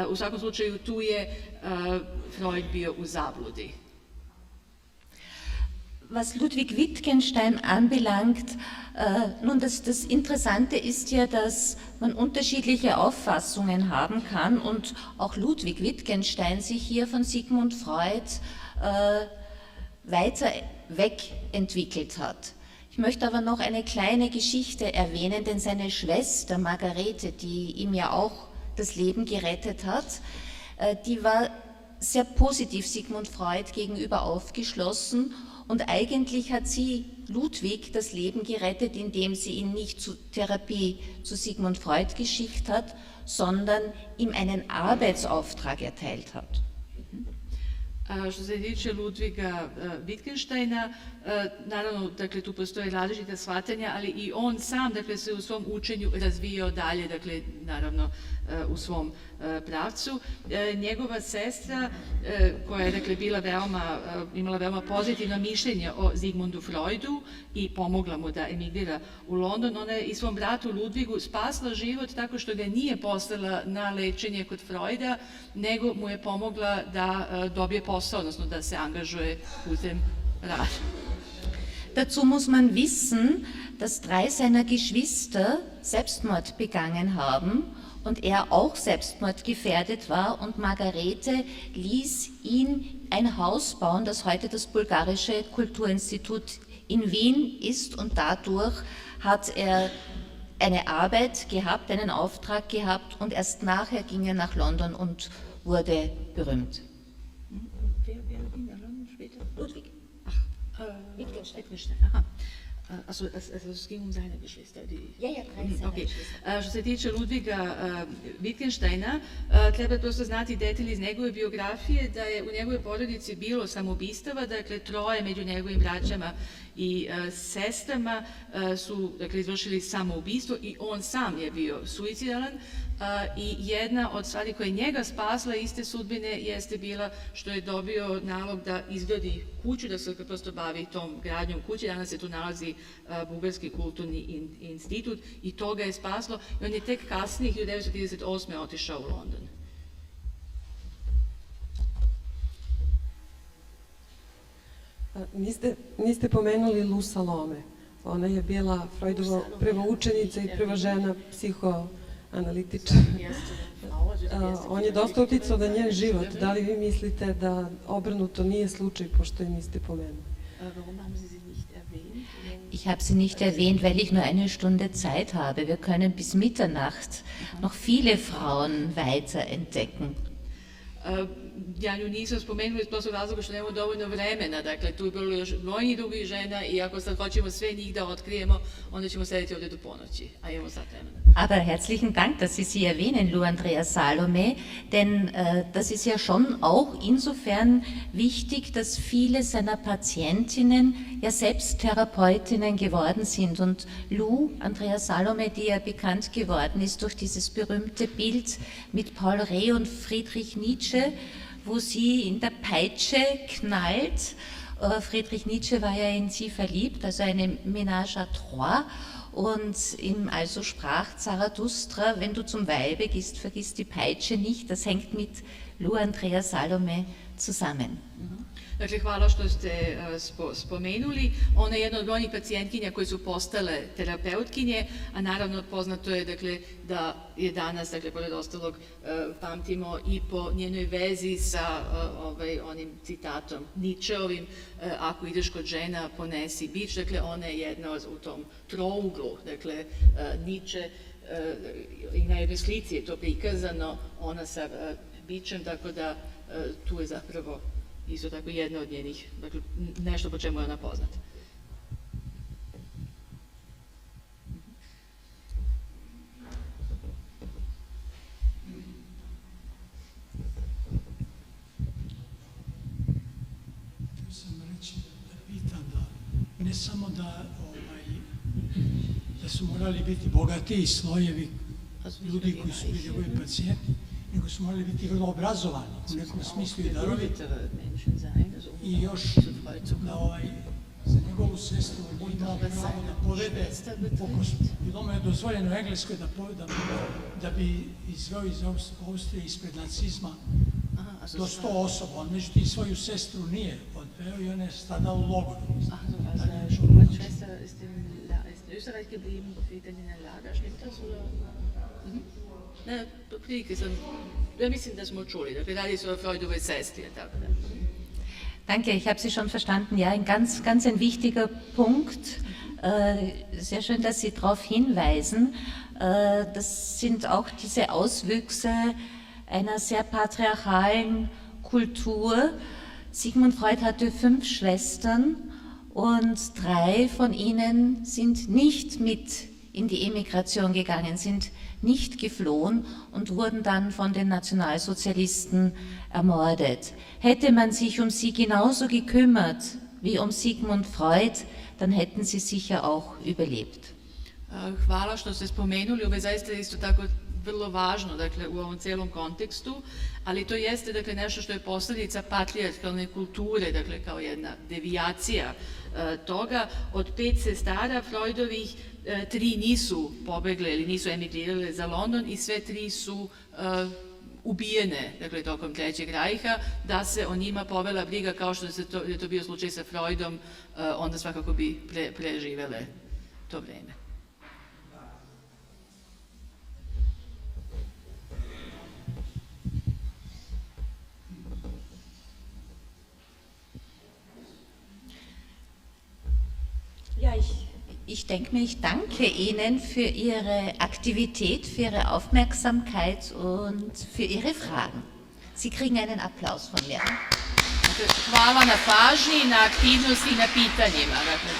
u svakom slučaju tu je Freud bio u zabludi. Was Ludwig Wittgenstein anbelangt, nun das Interessante ist ja, dass man unterschiedliche Auffassungen haben kann und auch Ludwig Wittgenstein sich hier von Sigmund Freud weiter wegentwickelt hat. Ich möchte aber noch eine kleine Geschichte erwähnen, denn seine Schwester Margarete, die ihm ja auch das Leben gerettet hat, die war sehr positiv Sigmund Freud gegenüber aufgeschlossen und eigentlich hat sie Ludwig das Leben gerettet, indem sie ihn nicht zur Therapie zu Sigmund Freud geschickt hat, sondern ihm einen Arbeitsauftrag erteilt hat. Što se tiče Ludviga Wittgensteina, naravno, dakle, tu postoje različita shvatanja, ali i on sam, dakle, se u svom učenju razvijao dalje, dakle, naravno, u svom pravcu. Njegova sestra, koja je, dakle, imala veoma pozitivno mišljenje o Sigmundu Freudu i pomogla mu da emigrira u London, ona je i svom bratu Ludvigu spasla život tako što ga nije poslala na lečenje kod Freuda, nego mu je pomogla da dobije posao, odnosno da se angažuje putem rada. Dazu muss man wissen, dass 3 seiner Geschwister Selbstmord begangen haben und er auch selbstmordgefährdet war und Margarete ließ ihn ein Haus bauen, das heute das Bulgarische Kulturinstitut in Wien ist, und dadurch hat er eine Arbeit gehabt, einen Auftrag gehabt, und erst nachher ging er nach London und wurde berühmt. Wer ging nach London später? Ludwig. Wittgenstein. Aha. Also es ging seine Geschwister. Ja, 3 seine Geschwister. Što se tiče Ludviga Wittgensteina, treba prosto znati detalj iz njegove biografije da je u njegovoj porodici bilo samoubistava, dakle 3 među njegovim braćama i sestrama su, dakle, izvršili samoubistvo i on sam je bio suicidalan. I jedna od stvari koja je njega spasla iste sudbine jeste bila što je dobio nalog da izgradi kuću, da se prosto bavi tom gradnjom kuće. Danas se tu nalazi Bugarski kulturni institut i to ga je spaslo i on je tek kasnije, 1938. otišao u London. Niste pomenuli Lu Salome. Ona je bila Freudova prva učenica i prva žena psihoanalitičara. On je dosta uticao na njen život. Da li vi mislite da obrnuto nije slučaj, pošto je niste pomenuli? Ich habe sie nicht erwähnt, weil ich nur eine Stunde Zeit habe. Wir können bis Mitternacht noch viele Frauen weiter entdecken. Ja nju nisam spomenula iz prostog razloga što nemamo dovoljno vremena, dakle tu je bilo još brojnih drugih žena i ako sad hoćemo sve njih da otkrijemo, onda ćemo sedeti ovdje do ponoći, a imamo sad vremena. Aber herzlichen Dank, dass Sie sie erwähnen, Lou Andrea Salome, denn das ist ja schon auch insofern wichtig, dass viele seiner Patientinnen ja selbst Therapeutinnen geworden sind. Und Lou Andrea Salome, die ja bekannt geworden ist durch dieses berühmte Bild mit Paul Rée und Friedrich Nietzsche, wo sie in der Peitsche knallt. Friedrich Nietzsche war ja in sie verliebt, also eine Ménage à trois. Und ihm also sprach Zarathustra, wenn du zum Weibe gehst, vergiss die Peitsche nicht. Das hängt mit Lou Andrea Salome zusammen. Dakle, hvala što ste spomenuli. Ona je jedna od brojnih pacijentkinja koje su postale terapeutkinje, a naravno poznato je, dakle, da je danas, dakle, pored ostalog, pamtimo i po njenoj vezi sa onim citatom Nietzscheovim, ako ideš kod žena, ponesi bič. Dakle, ona je jedna u tom trouglu, dakle, Nietzsche, i na jednoj slici je to prikazano, ona sa bičem, tako da tu je zapravo isto tako jedna od njenih, dakle, nešto po čemu je ona poznata. Htio sam reći, da pitam da ne samo da su morali biti bogatiji slojevi ljudi koji su bili njegovi pacijenti, nego su morali biti vrlo obrazovani, u nekom smislu i daroviti. I još da za njegovu sestru nije imao pravo da povede, bilo mu je dozvoljeno u Engleskoj da bi izveo iz Austrije ispred nacizma do 100 osoba. On međutim svoju sestru nije odveo i ona je stradala u logoru. Österreich geblieben, später in der Lager, stimmt das? Ne, prilike sam, ja mislim da smo čuli, dakle radi se o Freudovoj sestri, tako da. Danke, ich habe Sie schon verstanden. Ja, ein ganz ein wichtiger Punkt. Sehr schön, dass Sie darauf hinweisen. Das sind auch diese Auswüchse einer sehr patriarchalen Kultur. Sigmund Freud hatte 5 Schwestern und 3 von ihnen sind nicht mit in die Emigration gegangen, sind nicht geflohen und wurden dann von den Nationalsozialisten ermordet. Hätte man sich um sie genauso gekümmert wie um Sigmund Freud, dann hätten sie sicher auch überlebt. Hvala što ste spomenuli, ovo je zaista isto tako vrlo važno, dakle, u ovom celom kontekstu, ali to jeste, dakle, nešto što je posljedica patrijarhalne kulture, dakle, kao jedna devijacija toga. Od 5 sestara Freudovih, 3 nisu pobegle ili nisu emigrirale za London i sve 3 su ubijene, dakle, tokom Trećeg rajha. Da se o njima povela briga kao što je to bio slučaj sa Freudom, onda svakako bi preživele to vreme. Ja, ich denke mir, ich danke Ihnen für Ihre Aktivität, für Ihre Aufmerksamkeit und für Ihre Fragen. Sie kriegen einen Applaus von mir. Hvala na pažnji, na aktivnosti i na pitanjima. Dakle,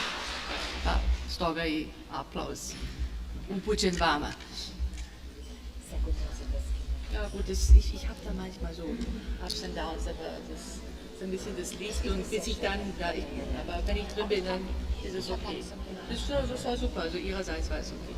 pa, stoga i aplauz upućen vama. Ja gut, ich habe da manchmal so Ups and Downs, aber das ist ein bisschen das Licht und bis ich dann, aber wenn ich drin bin, dann ist es okay. Das war super, also ihrerseits war es okay.